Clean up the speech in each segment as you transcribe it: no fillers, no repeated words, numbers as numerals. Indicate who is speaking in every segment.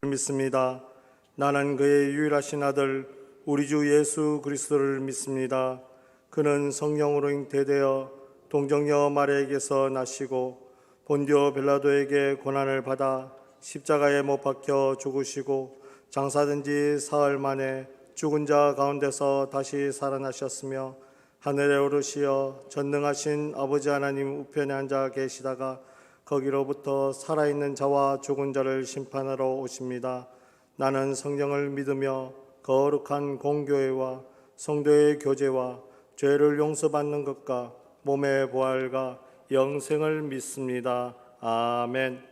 Speaker 1: 믿습니다. 나는 그의 유일하신 아들 우리 주 예수 그리스도를 믿습니다. 그는 성령으로 잉태되어 동정녀 마리아에게서 나시고 본디오 빌라도에게 고난을 받아 십자가에 못 박혀 죽으시고 장사된 지 사흘 만에 죽은 자 가운데서 다시 살아나셨으며 하늘에 오르시어 전능하신 아버지 하나님 우편에 앉아 계시다가 거기로부터 살아있는 자와 죽은 자를 심판하러 오십니다. 나는 성령을 믿으며 거룩한 공교회와 성도의 교제와 죄를 용서받는 것과 몸의 부활과 영생을 믿습니다. 아멘.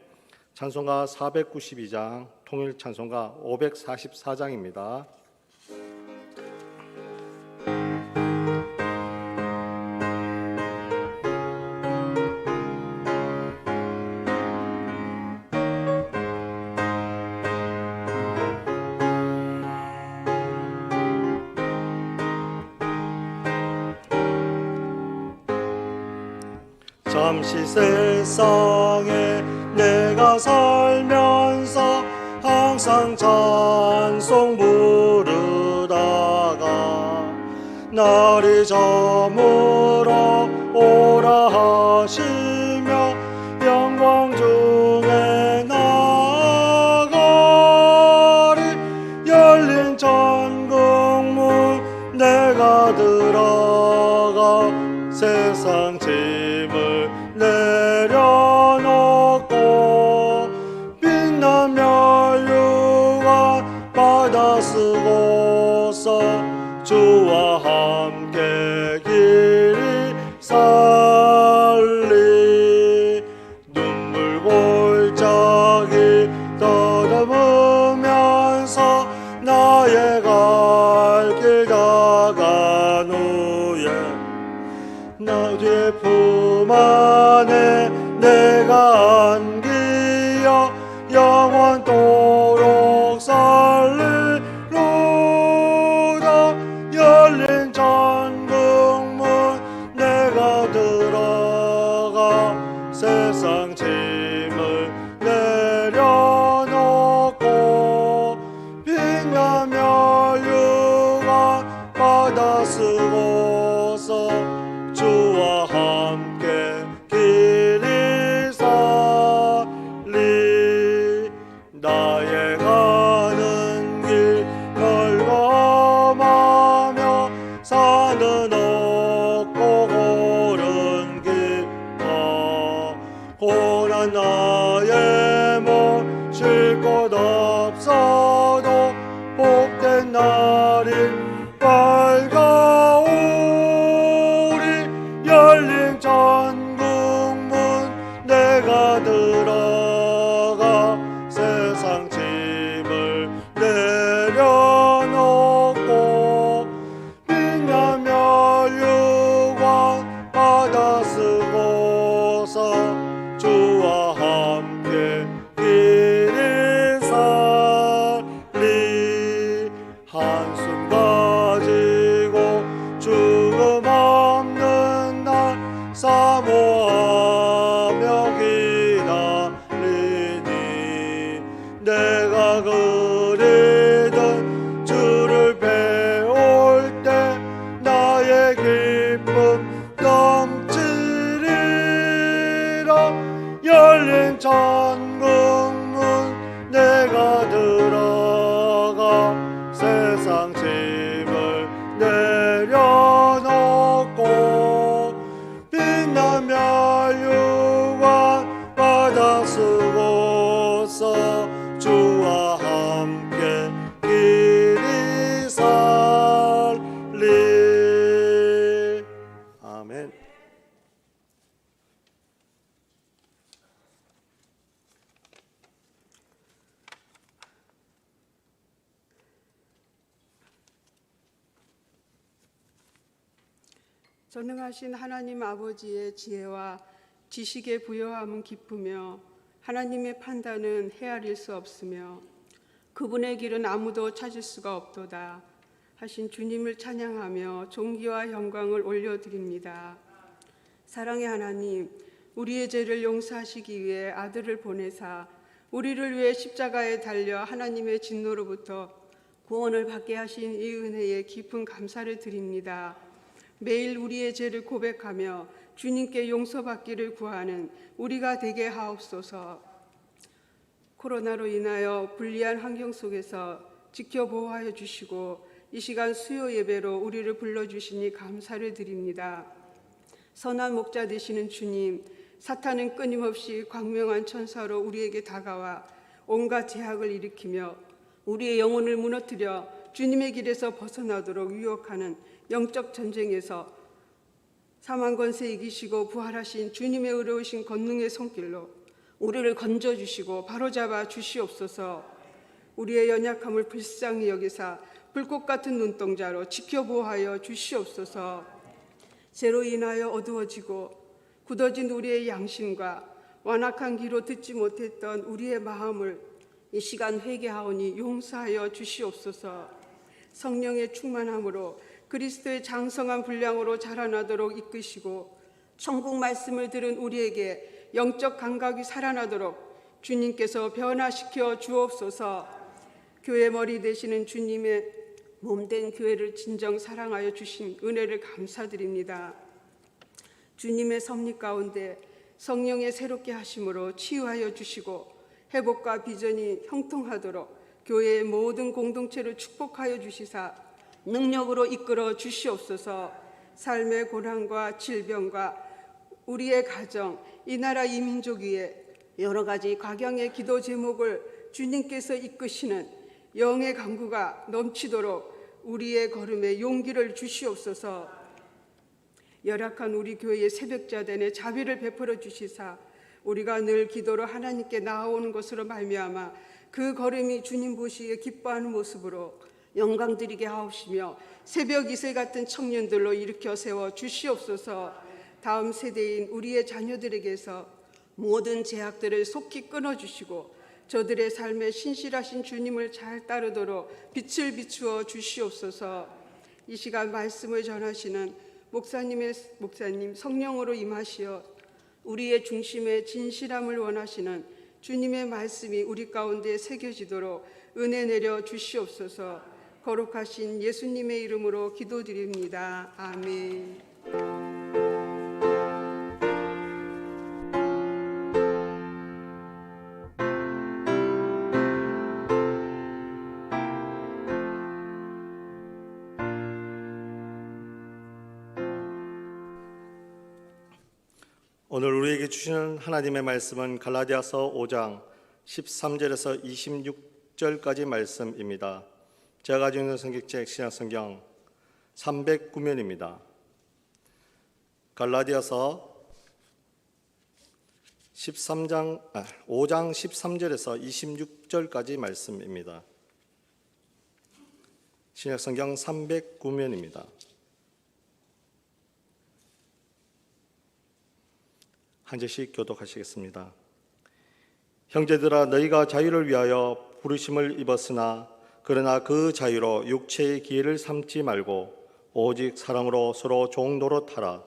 Speaker 1: 찬송가 492장, 통일 찬송가 544장입니다. 잠시 세상에 내가 살면서 항상 찬송 부르다가 날이 저물어 오라 하시며 영광 중에 나가리 열린 천국문 내가 들어가 세상 짐을 내려놓고 빛나며 유한 받아 쓰고서 주와 함께 길이 살리 눈물 골짜기 더듬으면서 나의 갈 길 다간 후에 나 뒤에 품 안에 내가 안기어 영원토록 살리로다 열린 천국문 내가 들어가 세상 짐을 내려놓고 빛나며 유한 받아 쓰고서 주와 함께 길이 살리 나의 가는 길 널검하며 산은 없고 고른 길 고난 나의 몸 쉴 곳 없어도 복된 날이 밝아오리 열린 천국문 내가 들어가 세상 짐을 내려놓고 빛나며 유광 받아 쓰고서 주와 함께 길이 살리 한숨 가지고 죽음 없는 날 사모하며 기다리니 내가 그리던 주를 배울 때 나의 기쁨 넘치리라 열린 천국문 내가 들어가 세상 짐을 내려놓고 빛나며 유한 받아 쓰고서 주와 함께 길이 살리 아멘.
Speaker 2: 전능하신 하나님 아버지의 지혜와 지식의 부요함은 기쁘며 하나님의 판단은 헤아릴 수 없으며 그분의 길은 아무도 찾을 수가 없도다 하신 주님을 찬양하며 존귀와 영광을 올려드립니다. 사랑의 하나님, 우리의 죄를 용서하시기 위해 아들을 보내사 우리를 위해 십자가에 달려 하나님의 진노로부터 구원을 받게 하신 이 은혜에 깊은 감사를 드립니다. 매일 우리의 죄를 고백하며 주님께 용서받기를 구하는 우리가 되게 하옵소서. 코로나로 인하여 불리한 환경 속에서 지켜보호하여 주시고 이 시간 수요 예배로 우리를 불러주시니 감사를 드립니다. 선한 목자 되시는 주님, 사탄은 끊임없이 광명한 천사로 우리에게 다가와 온갖 제약을 일으키며 우리의 영혼을 무너뜨려 주님의 길에서 벗어나도록 유혹하는 영적 전쟁에서 사망 권세 이기시고 부활하신 주님의 의로우신 권능의 손길로 우리를 건져주시고 바로잡아 주시옵소서. 우리의 연약함을 불쌍히 여기사 불꽃 같은 눈동자로 지켜보호하여 주시옵소서. 죄로 인하여 어두워지고 굳어진 우리의 양심과 완악한 귀로 듣지 못했던 우리의 마음을 이 시간 회개하오니 용서하여 주시옵소서. 성령의 충만함으로 그리스도의 장성한 분량으로 자라나도록 이끄시고 천국 말씀을 들은 우리에게 영적 감각이 살아나도록 주님께서 변화시켜 주옵소서. 교회 머리 되시는 주님의 몸된 교회를 진정 사랑하여 주신 은혜를 감사드립니다. 주님의 섭리 가운데 성령의 새롭게 하심으로 치유하여 주시고 회복과 비전이 형통하도록 교회의 모든 공동체를 축복하여 주시사 능력으로 이끌어 주시옵소서. 삶의 고난과 질병과 우리의 가정, 이 나라 이 민족 위에 여러 가지 각양의 기도 제목을 주님께서 이끄시는 영의 강구가 넘치도록 우리의 걸음에 용기를 주시옵소서. 열악한 우리 교회의 새벽자단에 자비를 베풀어 주시사 우리가 늘 기도로 하나님께 나아오는 것으로 말미암아 그 걸음이 주님 보시기에 기뻐하는 모습으로 영광 드리게 하옵시며 새벽 이슬 같은 청년들로 일으켜 세워 주시옵소서. 다음 세대인 우리의 자녀들에게서 모든 제약들을 속히 끊어주시고 저들의 삶에 신실하신 주님을 잘 따르도록 빛을 비추어 주시옵소서. 이 시간 말씀을 전하시는 목사님 성령으로 임하시어 우리의 중심에 진실함을 원하시는 주님의 말씀이 우리 가운데 새겨지도록 은혜 내려 주시옵소서. 거룩하신 예수님의 이름으로 기도드립니다. 아멘.
Speaker 1: 오늘 우리에게 주시는 하나님의 말씀은 갈라디아서 5장 13절에서 26절까지 말씀입니다. 제가 가지고 있는 성경책 신약성경 309면입니다. 갈라디아서 5장 13절에서 26절까지 말씀입니다. 신약성경 309면입니다. 한 절씩 교독하시겠습니다. 형제들아, 너희가 자유를 위하여 부르심을 입었으나 그러나 그 자유로 육체의 기회를 삼지 말고 오직 사랑으로 서로 종노릇하라.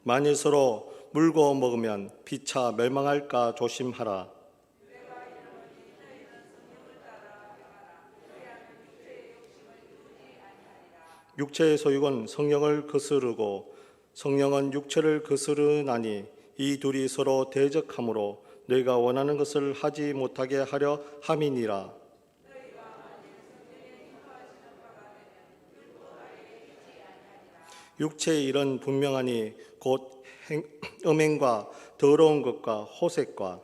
Speaker 1: 만일 서로 물고 먹으면 피차 멸망할까 조심하라. 육체의 소욕은 성령을 거스르고 성령은 육체를 거스르나니 이 둘이 서로 대적하므로 너희가 원하는 것을 하지 못하게 하려 함이니라. 육체의 일은 분명하니 곧 음행과 더러운 것과 호색과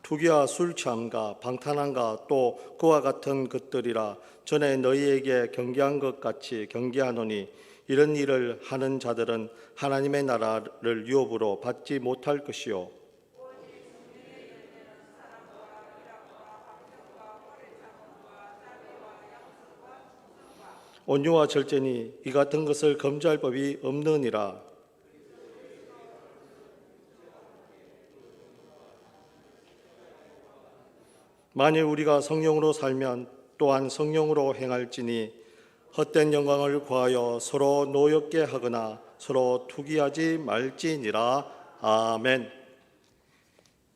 Speaker 1: 투기와 술 취함과 방탕함과 또 그와 같은 것들이라. 전에 너희에게 경계한 것 같이 경계하노니 이런 일을 하는 자들은 하나님의 나라를 유업으로 받지 못할 것이요 온유와 절제니 이 같은 것을 금지할 법이 없느니라. 만일 우리가 성령으로 살면 또한 성령으로 행할지니 헛된 영광을 구하여 서로 노엽게 하거나 서로 투기하지 말지니라. 아멘.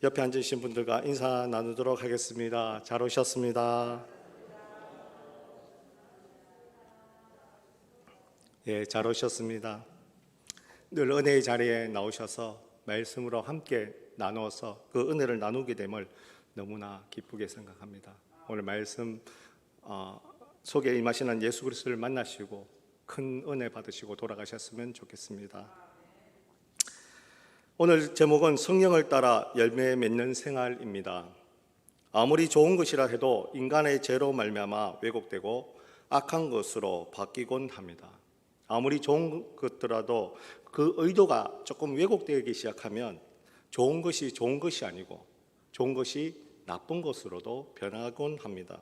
Speaker 1: 옆에 앉으신 분들과 인사 나누도록 하겠습니다. 잘 오셨습니다. 예, 잘 오셨습니다. 늘 은혜의 자리에 나오셔서 말씀으로 함께 나누어서 그 은혜를 나누게 됨을 너무나 기쁘게 생각합니다. 오늘 말씀 속에 임하시는 예수 그리스도를 만나시고 큰 은혜 받으시고 돌아가셨으면 좋겠습니다. 오늘 제목은 성령을 따라 열매 맺는 생활입니다. 아무리 좋은 것이라 해도 인간의 죄로 말미암아 왜곡되고 악한 것으로 바뀌곤 합니다. 아무리 좋은 것더라도 그 의도가 조금 왜곡되기 시작하면 좋은 것이 아니고 좋은 것이 나쁜 것으로도 변하곤 합니다.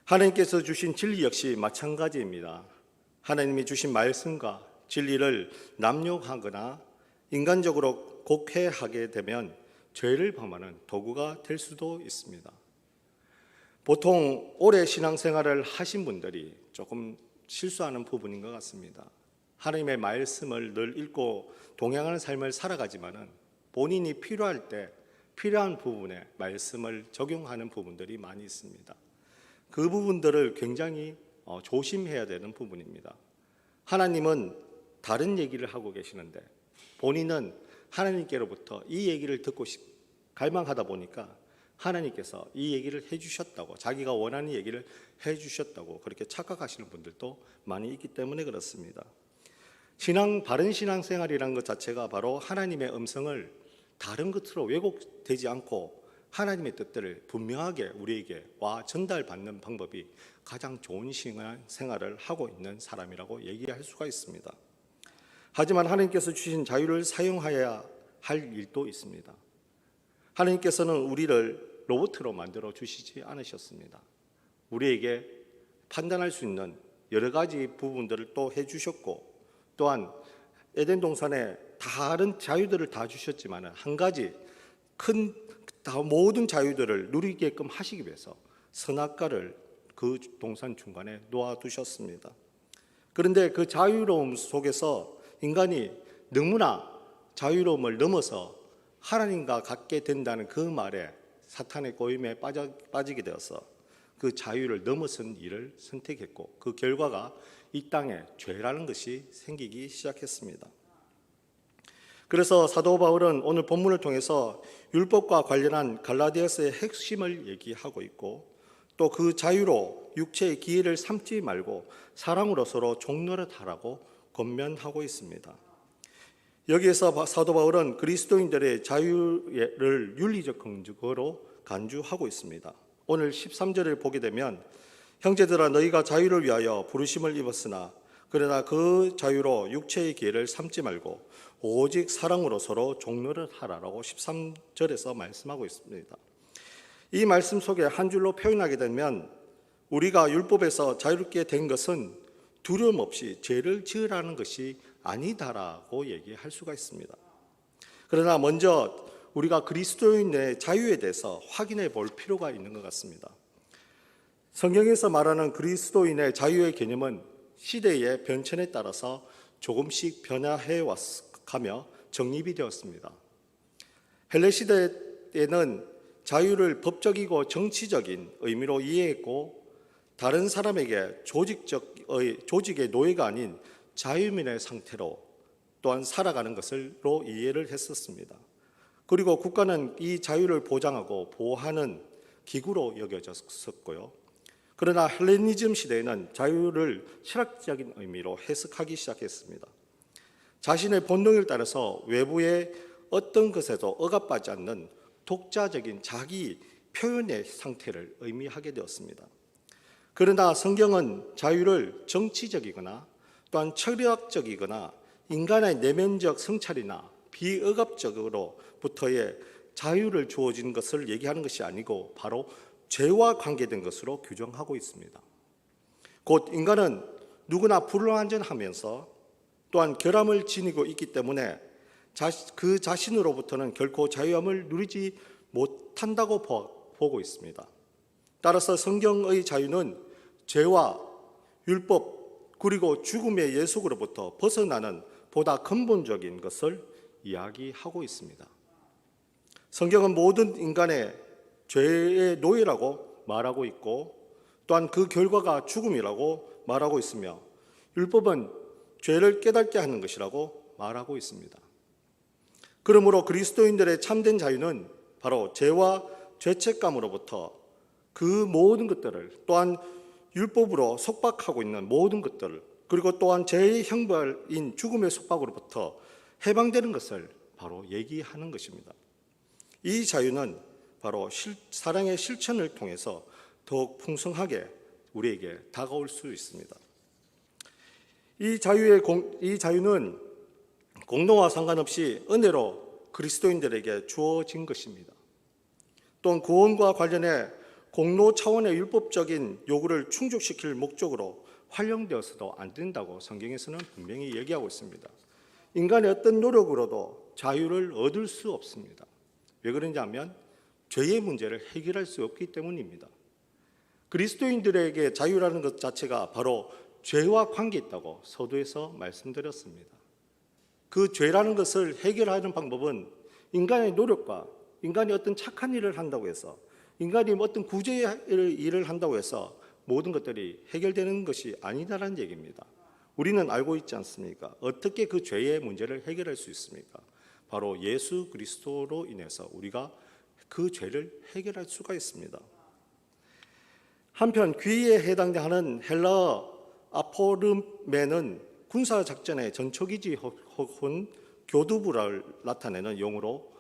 Speaker 1: 하나님께서 주신 진리 역시 마찬가지입니다. 하나님이 주신 말씀과 진리를 남용하거나 인간적으로 곡해하게 되면 죄를 범하는 도구가 될 수도 있습니다. 보통 오래 신앙생활을 하신 분들이 조금 실수하는 부분인 것 같습니다. 하나님의 말씀을 늘 읽고 동행하는 삶을 살아가지만은 본인이 필요할 때 필요한 부분에 말씀을 적용하는 부분들이 많이 있습니다. 그 부분들을 굉장히 조심해야 되는 부분입니다. 하나님은 다른 얘기를 하고 계시는데 본인은 하나님께로부터 이 얘기를 듣고 갈망하다 보니까 하나님께서 이 얘기를 해주셨다고, 자기가 원하는 얘기를 해주셨다고 그렇게 착각하시는 분들도 많이 있기 때문에 그렇습니다. 바른 신앙생활이라는 것 자체가 바로 하나님의 음성을 다른 것으로 왜곡되지 않고 하나님의 뜻들을 분명하게 우리에게 전달받는 방법이 가장 좋은 신앙생활을 하고 있는 사람이라고 얘기할 수가 있습니다. 하지만 하나님께서 주신 자유를 사용해야 할 일도 있습니다. 하나님께서는 우리를 로봇으로 만들어 주시지 않으셨습니다. 우리에게 판단할 수 있는 여러 가지 부분들을 또 해주셨고, 또한 에덴 동산에 다른 자유들을 다 주셨지만 한 가지 모든 자유들을 누리게끔 하시기 위해서 선악과를 그 동산 중간에 놓아두셨습니다. 그런데 그 자유로움 속에서 인간이 너무나 자유로움을 넘어서 하나님과 같게 된다는 그 말에 사탄의 꼬임에 빠지게 되어서 그 자유를 넘어선 일을 선택했고, 그 결과가 이 땅에 죄라는 것이 생기기 시작했습니다. 그래서 사도 바울은 오늘 본문을 통해서 율법과 관련한 갈라디아서의 핵심을 얘기하고 있고, 또 그 자유로 육체의 기회를 삼지 말고 사랑으로 서로 종노릇하라고 권면하고 있습니다. 여기에서 사도 바울은 그리스도인들의 자유를 윤리적 근거로 간주하고 있습니다. 오늘 13절을 보게 되면 형제들아 너희가 자유를 위하여 부르심을 입었으나 그러나 그 자유로 육체의 기회를 삼지 말고 오직 사랑으로 서로 종노릇하라라고 13절에서 말씀하고 있습니다. 이 말씀 속에 한 줄로 표현하게 되면 우리가 율법에서 자유롭게 된 것은 두려움 없이 죄를 지으라는 것이 아니다라고 얘기할 수가 있습니다. 그러나 먼저 우리가 그리스도인의 자유에 대해서 확인해 볼 필요가 있는 것 같습니다. 성경에서 말하는 그리스도인의 자유의 개념은 시대의 변천에 따라서 조금씩 변화해 가며 정립이 되었습니다. 헬레 시대에는 자유를 법적이고 정치적인 의미로 이해했고, 다른 사람에게 조직의 노예가 아닌 자유민의 상태로 또한 살아가는 것으로 이해를 했었습니다. 그리고 국가는 이 자유를 보장하고 보호하는 기구로 여겨졌었고요. 그러나 헬레니즘 시대에는 자유를 철학적인 의미로 해석하기 시작했습니다. 자신의 본능을 따라서 외부의 어떤 것에도 억압받지 않는 독자적인 자기 표현의 상태를 의미하게 되었습니다. 그러나 성경은 자유를 정치적이거나 또한 철학적이거나 인간의 내면적 성찰이나 비억압적으로부터의 자유를 주어진 것을 얘기하는 것이 아니고 바로 죄와 관계된 것으로 규정하고 있습니다. 곧 인간은 누구나 불완전하면서 또한 결함을 지니고 있기 때문에 그 자신으로부터는 결코 자유함을 누리지 못한다고 보고 있습니다. 따라서 성경의 자유는 죄와 율법 그리고 죽음의 예속으로부터 벗어나는 보다 근본적인 것을 이야기하고 있습니다. 성경은 모든 인간의 죄의 노예라고 말하고 있고 또한 그 결과가 죽음이라고 말하고 있으며 율법은 죄를 깨닫게 하는 것이라고 말하고 있습니다. 그러므로 그리스도인들의 참된 자유는 바로 죄와 죄책감으로부터 그 모든 것들을 또한 율법으로 속박하고 있는 모든 것들을 그리고 또한 죄의 형벌인 죽음의 속박으로부터 해방되는 것을 바로 얘기하는 것입니다. 이 자유는 바로 사랑의 실천을 통해서 더욱 풍성하게 우리에게 다가올 수 있습니다. 이 자유는 공동와 상관없이 은혜로 그리스도인들에게 주어진 것입니다. 또한 구원과 관련해 공로 차원의 율법적인 요구를 충족시킬 목적으로 활용되어서도 안 된다고 성경에서는 분명히 얘기하고 있습니다. 인간의 어떤 노력으로도 자유를 얻을 수 없습니다. 왜 그런지 하면 죄의 문제를 해결할 수 없기 때문입니다. 그리스도인들에게 자유라는 것 자체가 바로 죄와 관계 있다고 서두에서 말씀드렸습니다. 그 죄라는 것을 해결하는 방법은 인간의 노력과 인간이 어떤 착한 일을 한다고 해서 인간이 어떤 구제의 일을 한다고 해서 모든 것들이 해결되는 것이 아니다라는 얘기입니다. 우리는 알고 있지 않습니까? 어떻게 그 죄의 문제를 해결할 수 있습니까? 바로 예수 그리스도로 인해서 우리가 그 죄를 해결할 수가 있습니다. 한편 귀에 해당하는 헬라어 아포르메는 군사작전의 전초기지 혹은 교두부를 나타내는 용어로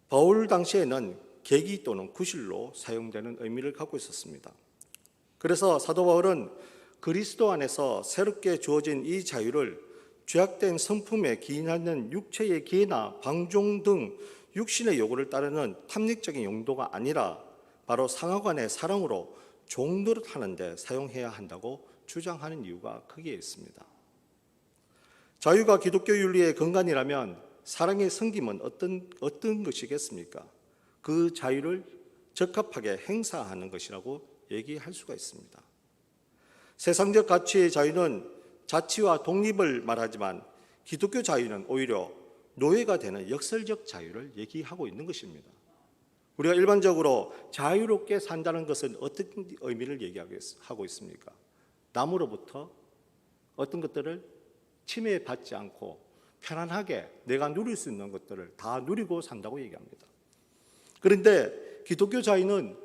Speaker 1: 바울 당시에는 계기 또는 구실로 사용되는 의미를 갖고 있었습니다. 그래서 사도 바울은 그리스도 안에서 새롭게 주어진 이 자유를 죄악된 성품에 기인하는 육체의 기회나 방종 등 육신의 요구를 따르는 탐닉적인 용도가 아니라 바로 상하간의 사랑으로 종노릇하는 데 사용해야 한다고 주장하는 이유가 크게 있습니다. 자유가 기독교 윤리의 근간이라면 사랑의 섬김은 어떤 것이겠습니까? 그 자유를 적합하게 행사하는 것이라고 얘기할 수가 있습니다. 세상적 가치의 자유는 자치와 독립을 말하지만 기독교 자유는 오히려 노예가 되는 역설적 자유를 얘기하고 있는 것입니다. 우리가 일반적으로 자유롭게 산다는 것은 어떤 의미를 얘기하고 있습니까? 남으로부터 어떤 것들을 침해받지 않고 편안하게 내가 누릴 수 있는 것들을 다 누리고 산다고 얘기합니다. 그런데 기독교 자유는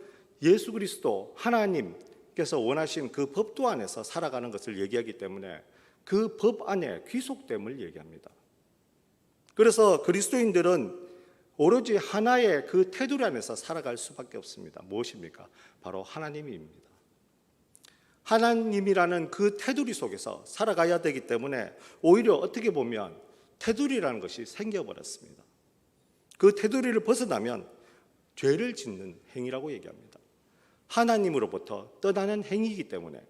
Speaker 1: 예수 그리스도 하나님께서 원하신 그 법도 안에서 살아가는 것을 얘기하기 때문에 그 법 안에 귀속됨을 얘기합니다. 그래서 그리스도인들은 오로지 하나의 그 테두리 안에서 살아갈 수밖에 없습니다. 무엇입니까? 바로 하나님입니다. 하나님이라는 그 테두리 속에서 살아가야 되기 때문에 오히려 어떻게 보면 테두리라는 것이 생겨버렸습니다. 그 테두리를 벗어나면 죄를 짓는 행위라고 얘기합니다. 하나님으로부터 떠나는 행위이기 때문에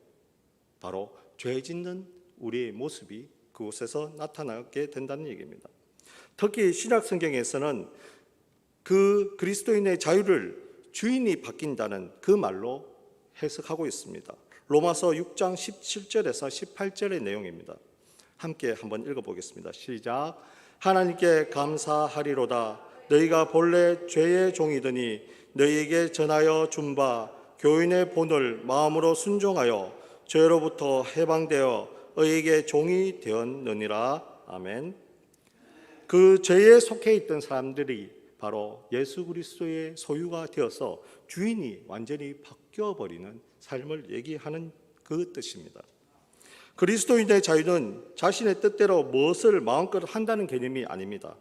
Speaker 1: 바로 죄 짓는 우리의 모습이 그곳에서 나타나게 된다는 얘기입니다. 특히 신약 성경에서는 그 그리스도인의 자유를 주인이 바뀐다는 그 말로 해석하고 있습니다. 로마서 6장 17절에서 18절의 내용입니다. 함께 한번 읽어보겠습니다. 시작. 하나님께 감사하리로다. 너희가 본래 죄의 종이더니 너희에게 전하여 준 바 교인의 본을 마음으로 순종하여 죄로부터 해방되어 의에게 종이 되었느니라. 아멘. 그 죄에 속해 있던 사람들이 바로 예수 그리스도의 소유가 되어서 주인이 완전히 바뀌어버리는 삶을 얘기하는 그 뜻입니다. 그리스도인의 자유는 자신의 뜻대로 무엇을 마음껏 한다는 개념이 아닙니다.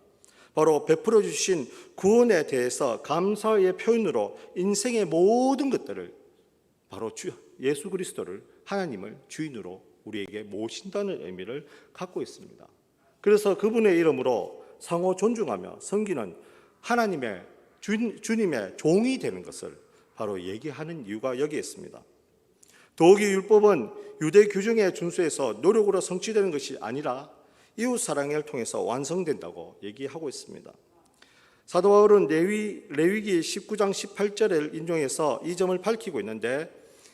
Speaker 1: 바로 베풀어 주신 구원에 대해서 감사의 표현으로 인생의 모든 것들을 바로 예수 그리스도를 하나님을 주인으로 우리에게 모신다는 의미를 갖고 있습니다. 그래서 그분의 이름으로 상호 존중하며 섬기는 하나님의 주님의 종이 되는 것을 바로 얘기하는 이유가 여기에 있습니다. 더욱이 율법은 유대 규정에 준수해서 노력으로 성취되는 것이 아니라 이웃 사랑을 통해서 완성된다고 얘기하고 있습니다. 사도 바울은 레위기 19장 18절을 인용해서 이 점을 밝히고 있는데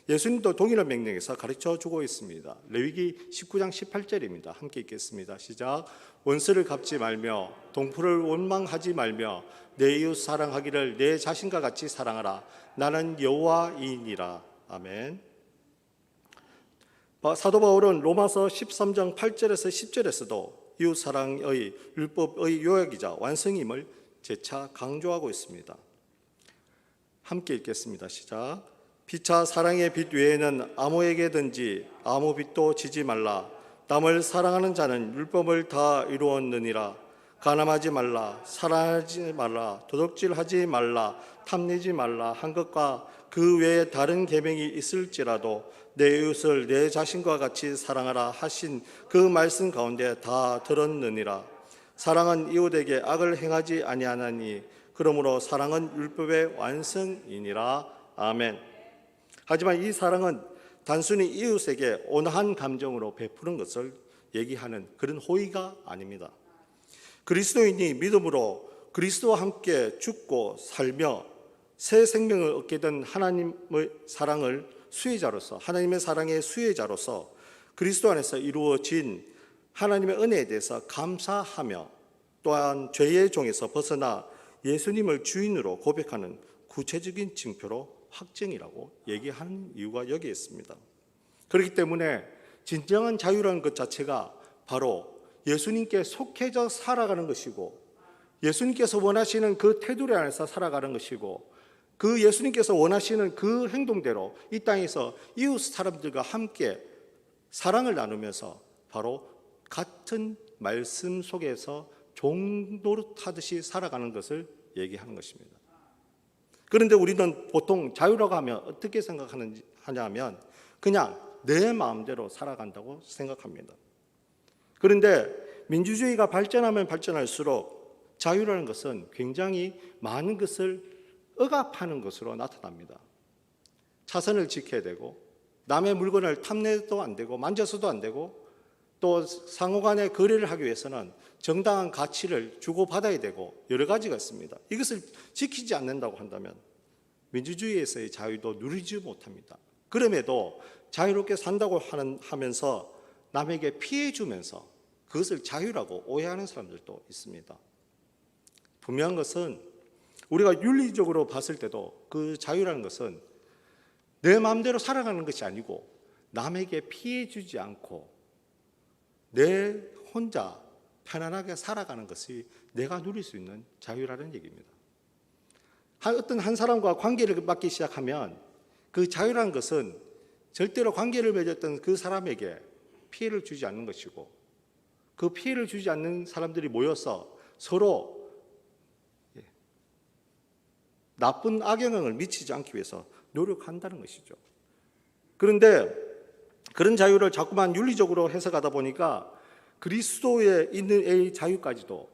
Speaker 1: 예수님도 동일한 명령에서 가르쳐주고 있습니다. 레위기 19장 18절입니다. 함께 읽겠습니다. 시작. 원수를 갚지 말며 동포를 원망하지 말며 내 이웃 사랑하기를 내 자신과 같이 사랑하라. 나는 여호와이니라. 아멘. 사도 바울은 로마서 13장 8절에서 10절에서도 이웃 사랑의 율법의 요약이자 완성임을 재차 강조하고 있습니다. 함께 읽겠습니다. 시작. 피차 사랑의 빛 외에는 아무에게든지 아무 빛도 지지 말라. 남을 사랑하는 자는 율법을 다 이루었느니라. 간음하지 말라, 살인하지 말라, 도둑질하지 말라, 탐내지 말라 한 것과 그 외에 다른 계명이 있을지라도 내 이웃을 내 자신과 같이 사랑하라 하신 그 말씀 가운데 다 들었느니라. 사랑은 이웃에게 악을 행하지 아니하나니 그러므로 사랑은 율법의 완성이니라. 아멘. 하지만 이 사랑은 단순히 이웃에게 온화한 감정으로 베푸는 것을 얘기하는 그런 호의가 아닙니다. 그리스도인이 믿음으로 그리스도와 함께 죽고 살며 새 생명을 얻게 된 하나님의 사랑을 수혜자로서, 하나님의 사랑의 수혜자로서 그리스도 안에서 이루어진 하나님의 은혜에 대해서 감사하며 또한 죄의 종에서 벗어나 예수님을 주인으로 고백하는 구체적인 징표로 확증이라고 얘기하는 이유가 여기에 있습니다. 그렇기 때문에 진정한 자유라는 것 자체가 바로 예수님께 속해져 살아가는 것이고, 예수님께서 원하시는 그 테두리 안에서 살아가는 것이고, 그 예수님께서 원하시는 그 행동대로 이 땅에서 이웃 사람들과 함께 사랑을 나누면서 바로 같은 말씀 속에서 종노릇하듯이 살아가는 것을 얘기하는 것입니다. 그런데 우리는 보통 자유라고 하면 어떻게 생각하냐면 그냥 내 마음대로 살아간다고 생각합니다. 그런데 민주주의가 발전하면 발전할수록 자유라는 것은 굉장히 많은 것을 억압하는 것으로 나타납니다. 차선을 지켜야 되고, 남의 물건을 탐내도 안 되고, 만져서도 안 되고, 또 상호간의 거래를 하기 위해서는 정당한 가치를 주고받아야 되고 여러 가지가 있습니다. 이것을 지키지 않는다고 한다면 민주주의에서의 자유도 누리지 못합니다. 그럼에도 자유롭게 산다고 하면서 남에게 피해 주면서 그것을 자유라고 오해하는 사람들도 있습니다. 분명한 것은 우리가 윤리적으로 봤을 때도 그 자유라는 것은 내 마음대로 살아가는 것이 아니고 남에게 피해 주지 않고 내 혼자 편안하게 살아가는 것이 내가 누릴 수 있는 자유라는 얘기입니다. 어떤 한 사람과 관계를 맺기 시작하면 그 자유라는 것은 절대로 관계를 맺었던 그 사람에게 피해를 주지 않는 것이고, 그 피해를 주지 않는 사람들이 모여서 서로 나쁜 악영향을 미치지 않기 위해서 노력한다는 것이죠. 그런데 그런 자유를 자꾸만 윤리적으로 해석하다 보니까 그리스도에 있는 의 자유까지도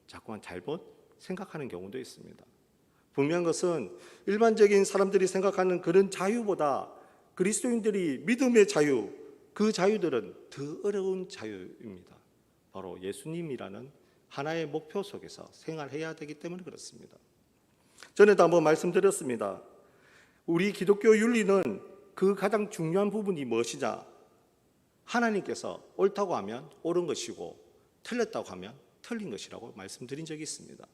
Speaker 1: 자꾸만 잘못 생각하는 경우도 있습니다. 분명한 것은 일반적인 사람들이 생각하는 그런 자유보다 그리스도인들이 믿음의 자유, 그 자유들은 더 어려운 자유입니다. 바로 예수님이라는 하나의 목표 속에서 생활해야 되기 때문에 그렇습니다. 전에도 한번 말씀드렸습니다. 우리 기독교 윤리는 그 가장 중요한 부분이 무엇이냐? 하나님께서 옳다고 하면 옳은 것이고 틀렸다고 하면 틀린 것이라고 말씀드린 적이 있습니다.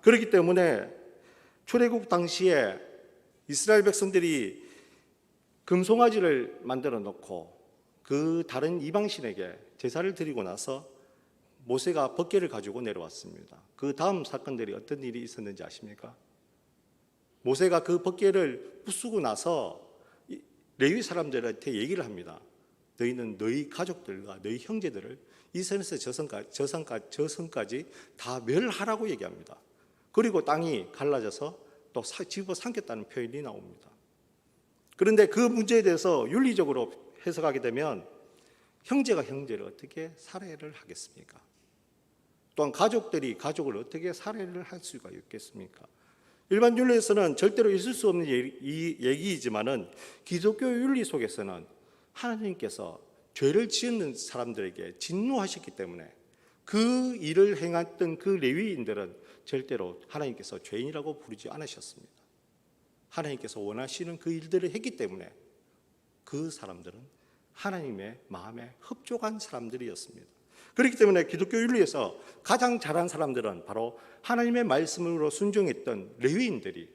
Speaker 1: 그렇기 때문에 출애굽 당시에 이스라엘 백성들이 금송아지를 만들어 놓고 그 다른 이방신에게 제사를 드리고 나서 모세가 법궤를 가지고 내려왔습니다. 그 다음 사건들이 어떤 일이 있었는지 아십니까? 모세가 그 법궤를 부수고 나서 레위 사람들한테 얘기를 합니다. 너희는 너희 가족들과 너희 형제들을 이 선에서 저선까지 다 멸하라고 얘기합니다. 그리고 땅이 갈라져서 또 집어삼켰다는 표현이 나옵니다. 그런데 그 문제에 대해서 윤리적으로 해석하게 되면 형제가 형제를 어떻게 살해를 하겠습니까? 또한 가족들이 가족을 어떻게 살해를 할 수가 있겠습니까? 일반 윤리에서는 절대로 있을 수 없는 얘기이지만은 기독교 윤리 속에서는 하나님께서 죄를 지은 사람들에게 진노하셨기 때문에 그 일을 행했던 그 레위인들은 절대로 하나님께서 죄인이라고 부르지 않으셨습니다. 하나님께서 원하시는 그 일들을 했기 때문에 그 사람들은 하나님의 마음에 흡족한 사람들이었습니다. 그렇기 때문에 기독교 윤리에서 가장 잘한 사람들은 바로 하나님의 말씀으로 순종했던 레위인들이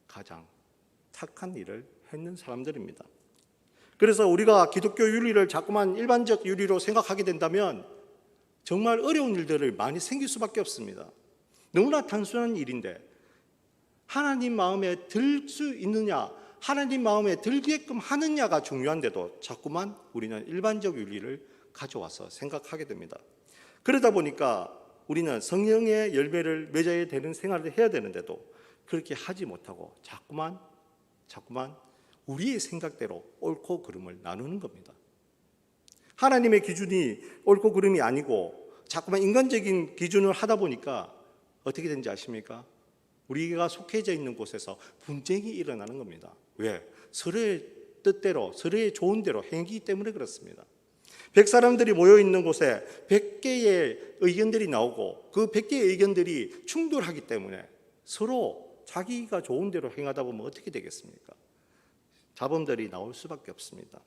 Speaker 1: 가장 착한 일을 했는 사람들입니다. 그래서 우리가 기독교 윤리를 자꾸만 일반적 윤리로 생각하게 된다면 정말 어려운 일들을 많이 생길 수밖에 없습니다. 너무나 단순한 일인데 하나님 마음에 들 수 있느냐, 하나님 마음에 들게끔 하느냐가 중요한데도 자꾸만 우리는 일반적 윤리를 가져와서 생각하게 됩니다. 그러다 보니까 우리는 성령의 열매를 맺어야 되는 생활을 해야 되는데도 그렇게 하지 못하고 자꾸만 우리의 생각대로 옳고 그름을 나누는 겁니다. 하나님의 기준이 옳고 그름이 아니고 자꾸만 인간적인 기준을 하다 보니까 어떻게 되는지 아십니까? 우리가 속해져 있는 곳에서 분쟁이 일어나는 겁니다. 왜? 서로의 뜻대로, 서로의 좋은 대로 행하기 때문에 그렇습니다. 100사람들이 모여있는 곳에 100개의 의견들이 나오고 그 100개의 의견들이 충돌하기 때문에 서로 자기가 좋은 대로 행하다 보면 어떻게 되겠습니까? 자범들이 나올 수밖에 없습니다.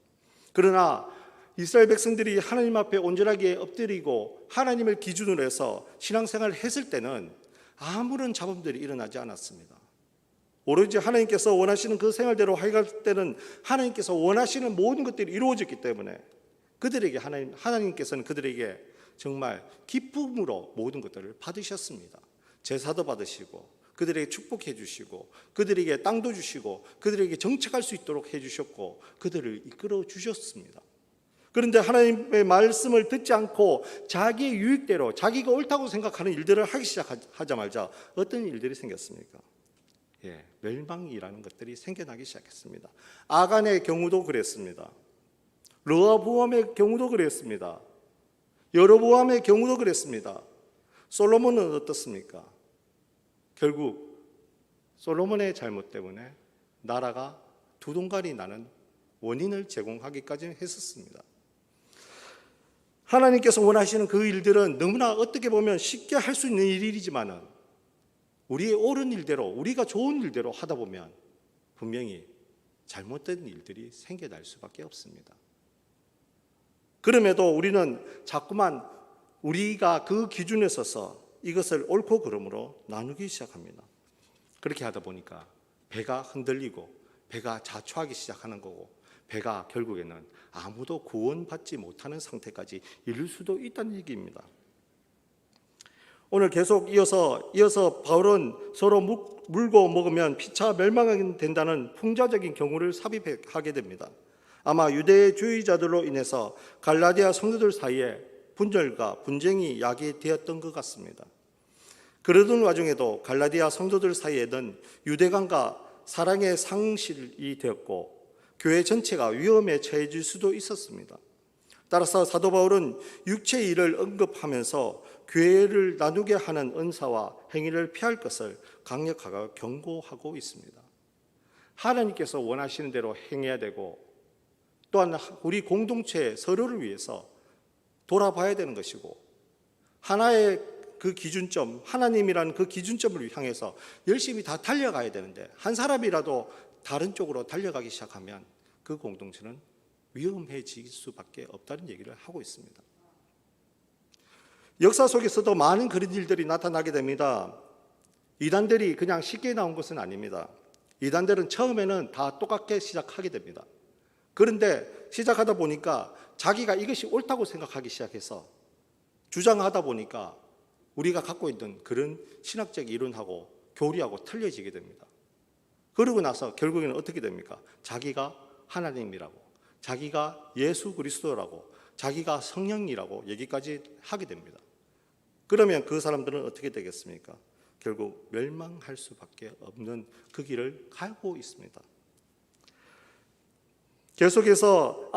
Speaker 1: 그러나 이스라엘 백성들이 하나님 앞에 온전하게 엎드리고 하나님을 기준으로 해서 신앙생활을 했을 때는 아무런 자범들이 일어나지 않았습니다. 오로지 하나님께서 원하시는 그 생활대로 해갈 때는 하나님께서 원하시는 모든 것들이 이루어졌기 때문에 그들에게 하나님께서는 그들에게 정말 기쁨으로 모든 것들을 받으셨습니다. 제사도 받으시고 그들에게 축복해 주시고 그들에게 땅도 주시고 그들에게 정착할 수 있도록 해주셨고 그들을 이끌어 주셨습니다. 그런데 하나님의 말씀을 듣지 않고 자기의 유익대로 자기가 옳다고 생각하는 일들을 하기 시작하자마자 어떤 일들이 생겼습니까? 멸망이라는 것들이 생겨나기 시작했습니다. 아간의 경우도 그랬습니다. 르호보암의 경우도 그랬습니다. 여로보암의 경우도 그랬습니다. 솔로몬은 어떻습니까? 결국 솔로몬의 잘못 때문에 나라가 두동갈이 나는 원인을 제공하기까지 했었습니다. 하나님께서 원하시는 그 일들은 너무나 어떻게 보면 쉽게 할 수 있는 일이지만은 우리의 옳은 일대로, 우리가 좋은 일대로 하다 보면 분명히 잘못된 일들이 생겨날 수밖에 없습니다. 그럼에도 우리는 자꾸만 우리가 그 기준에 서서 이것을 옳고 그름으로 나누기 시작합니다. 그렇게 하다 보니까 배가 흔들리고 배가 자초하기 시작하는 거고 배가 결국에는 아무도 구원받지 못하는 상태까지 이를 수도 있다는 얘기입니다. 오늘 계속 이어서 바울은 서로 물고 먹으면 피차 멸망하게 된다는 풍자적인 경우를 삽입하게 됩니다. 아마 유대주의자들로 인해서 갈라디아 성도들 사이에 분열과 분쟁이 야기되었던 것 같습니다. 그러던 와중에도 갈라디아 성도들 사이에는 유대감과 사랑의 상실이 되었고 교회 전체가 위험에 처해질 수도 있었습니다. 따라서 사도 바울은 육체의 일을 언급하면서 교회를 나누게 하는 은사와 행위를 피할 것을 강력하게 경고하고 있습니다. 하나님께서 원하시는 대로 행해야 되고 또한 우리 공동체 서로를 위해서 돌아봐야 되는 것이고 하나의 그 기준점, 하나님이라는 그 기준점을 향해서 열심히 다 달려가야 되는데 한 사람이라도 다른 쪽으로 달려가기 시작하면 그 공동체는 위험해질 수밖에 없다는 얘기를 하고 있습니다. 역사 속에서도 많은 그런 일들이 나타나게 됩니다. 이단들이 그냥 쉽게 나온 것은 아닙니다. 이단들은 처음에는 다 똑같게 시작하게 됩니다. 그런데 시작하다 보니까 자기가 이것이 옳다고 생각하기 시작해서 주장하다 보니까 우리가 갖고 있는 그런 신학적 이론하고 교리하고 틀려지게 됩니다. 그러고 나서 결국에는 어떻게 됩니까? 자기가 하나님이라고, 자기가 예수 그리스도라고, 자기가 성령이라고 얘기까지 하게 됩니다. 그러면 그 사람들은 어떻게 되겠습니까? 결국 멸망할 수밖에 없는 그 길을 가고 있습니다. 계속해서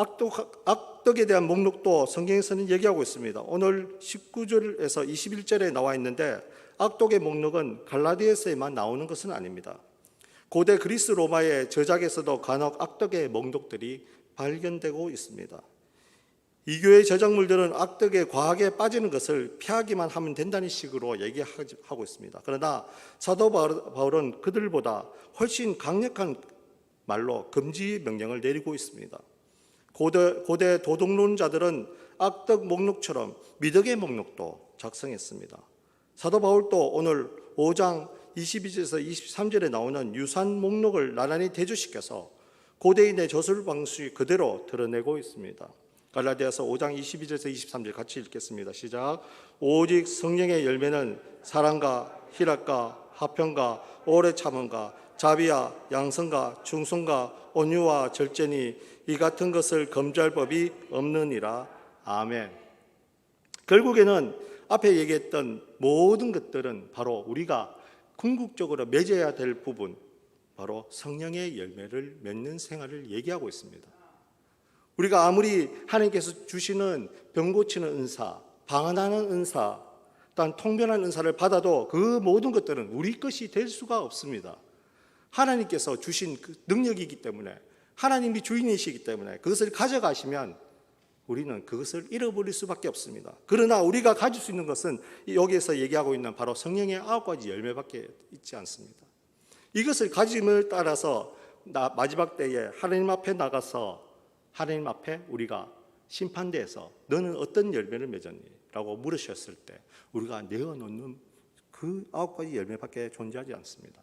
Speaker 1: 악덕에 대한 목록도 성경에서는 얘기하고 있습니다. 오늘 19절에서 21절에 나와 있는데 악독의 목록은 갈라디아서에만 나오는 것은 아닙니다. 고대 그리스 로마의 저작에서도 간혹 악덕의 목록들이 발견되고 있습니다. 이 교회 저작물들은 악덕에 과하게 빠지는 것을 피하기만 하면 된다는 식으로 얘기하고 있습니다. 그러나 사도 바울은 그들보다 훨씬 강력한 말로 금지 명령을 내리고 있습니다. 고대 도덕론자들은 악덕 목록처럼 미덕의 목록도 작성했습니다. 사도 바울도 오늘 5장 22절에서 23절에 나오는 유산 목록을 나란히 대조시켜서 고대인의 저술 방식 그대로 드러내고 있습니다. 갈라디아서 5장 22절에서 23절 같이 읽겠습니다. 시작. 오직 성령의 열매는 사랑과 희락과 화평과 오래 참음과 자비와 양선과 충성과 온유와 절제니 이 같은 것을 검증할 법이 없느니라. 아멘. 결국에는 앞에 얘기했던 모든 것들은 바로 우리가 궁극적으로 맺어야 될 부분, 바로 성령의 열매를 맺는 생활을 얘기하고 있습니다. 우리가 아무리 하나님께서 주시는 병 고치는 은사, 방언하는 은사, 또한 통변하는 은사를 받아도 그 모든 것들은 우리 것이 될 수가 없습니다. 하나님께서 주신 그 능력이기 때문에, 하나님이 주인이시기 때문에 그것을 가져가시면 우리는 그것을 잃어버릴 수밖에 없습니다. 그러나 우리가 가질 수 있는 것은 여기에서 얘기하고 있는 바로 성령의 9가지 열매밖에 있지 않습니다. 이것을 가짐을 따라서 마지막 때에 하나님 앞에 나가서 하나님 앞에 우리가 심판대에서 너는 어떤 열매를 맺었니? 라고 물으셨을 때 우리가 내어놓는 그 9가지 열매밖에 존재하지 않습니다.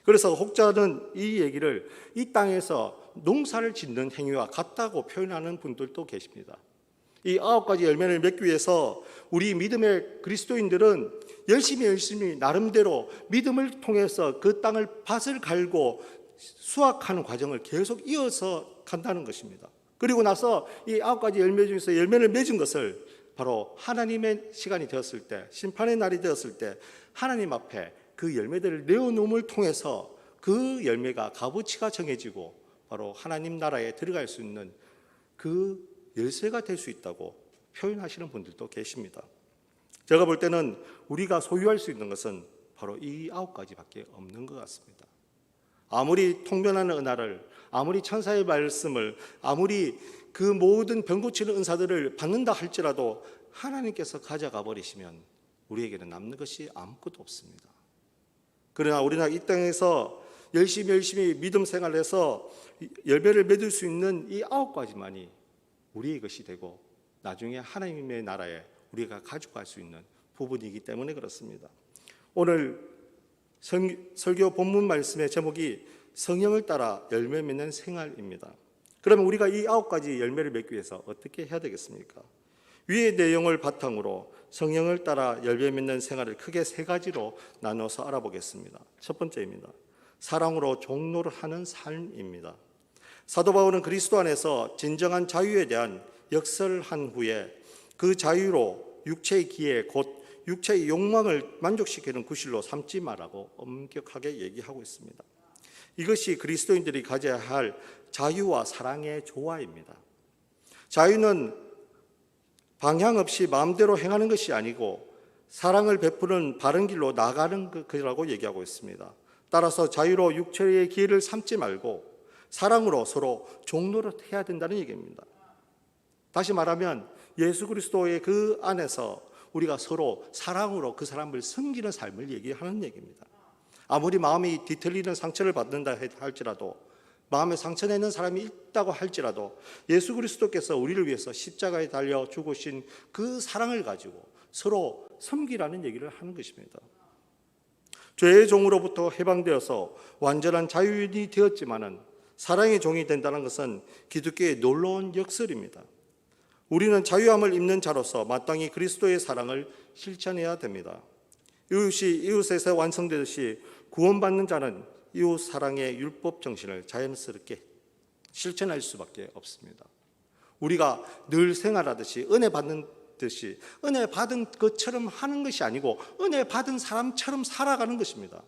Speaker 1: 그래서 혹자는 이 얘기를 이 땅에서 농사를 짓는 행위와 같다고 표현하는 분들도 계십니다. 이 9가지 열매를 맺기 위해서 우리 믿음의 그리스도인들은 열심히 나름대로 믿음을 통해서 그 땅을 밭을 갈고 수확하는 과정을 계속 이어서 간다는 것입니다. 그리고 나서 이 9가지 열매 중에서 열매를 맺은 것을 바로 하나님의 시간이 되었을 때, 심판의 날이 되었을 때 하나님 앞에 그 열매들을 내어놓음을 통해서 그 열매가 값어치가 정해지고 바로 하나님 나라에 들어갈 수 있는 그 열쇠가 될 수 있다고 표현하시는 분들도 계십니다. 제가 볼 때는 우리가 소유할 수 있는 것은 바로 이 9가지밖에 없는 것 같습니다. 아무리 통변하는 은혜를, 아무리 천사의 말씀을, 아무리 그 모든 병 고치는 은사들을 받는다 할지라도 하나님께서 가져가 버리시면 우리에게는 남는 것이 아무것도 없습니다. 그러나 우리가 이 땅에서 열심히 믿음 생활해서 열매를 맺을 수 있는 이 9가지만이 우리의 것이 되고 나중에 하나님의 나라에 우리가 가져갈 수 있는 부분이기 때문에 그렇습니다. 오늘 설교 본문 말씀의 제목이 성령을 따라 열매 맺는 생활입니다. 그러면 우리가 이 9가지 열매를 맺기 위해서 어떻게 해야 되겠습니까? 위의 내용을 바탕으로 성령을 따라 열매 맺는 생활을 크게 3가지로 나눠서 알아보겠습니다. 첫 번째입니다. 사랑으로 종로를 하는 삶입니다. 사도 바울은 그리스도 안에서 진정한 자유에 대한 역설을 한 후에 그 자유로 육체의 기회 곧 육체의 욕망을 만족시키는 구실로 삼지 말라고 엄격하게 얘기하고 있습니다. 이것이 그리스도인들이 가져야 할 자유와 사랑의 조화입니다. 자유는 방향 없이 마음대로 행하는 것이 아니고 사랑을 베푸는 바른 길로 나가는 것이라고 얘기하고 있습니다. 따라서 자유로 육체의 기회를 삼지 말고 사랑으로 서로 종노릇해야 된다는 얘기입니다. 다시 말하면 예수 그리스도의 그 안에서 우리가 서로 사랑으로 그 사람을 섬기는 삶을 얘기하는 얘기입니다. 아무리 마음이 뒤틀리는 상처를 받는다 할지라도, 마음에 상처내는 사람이 있다고 할지라도 예수 그리스도께서 우리를 위해서 십자가에 달려 죽으신 그 사랑을 가지고 서로 섬기라는 얘기를 하는 것입니다. 죄의 종으로부터 해방되어서 완전한 자유인이 되었지만은 사랑의 종이 된다는 것은 기독교의 놀라운 역설입니다. 우리는 자유함을 입는 자로서 마땅히 그리스도의 사랑을 실천해야 됩니다. 이웃이 이웃에서 완성되듯이 구원받는 자는 이웃 사랑의 율법 정신을 자연스럽게 실천할 수밖에 없습니다. 우리가 늘 생활하듯이 은혜 받는 듯이 은혜 받은 것처럼 하는 것이 아니고 은혜 받은 사람처럼 살아가는 것입니다.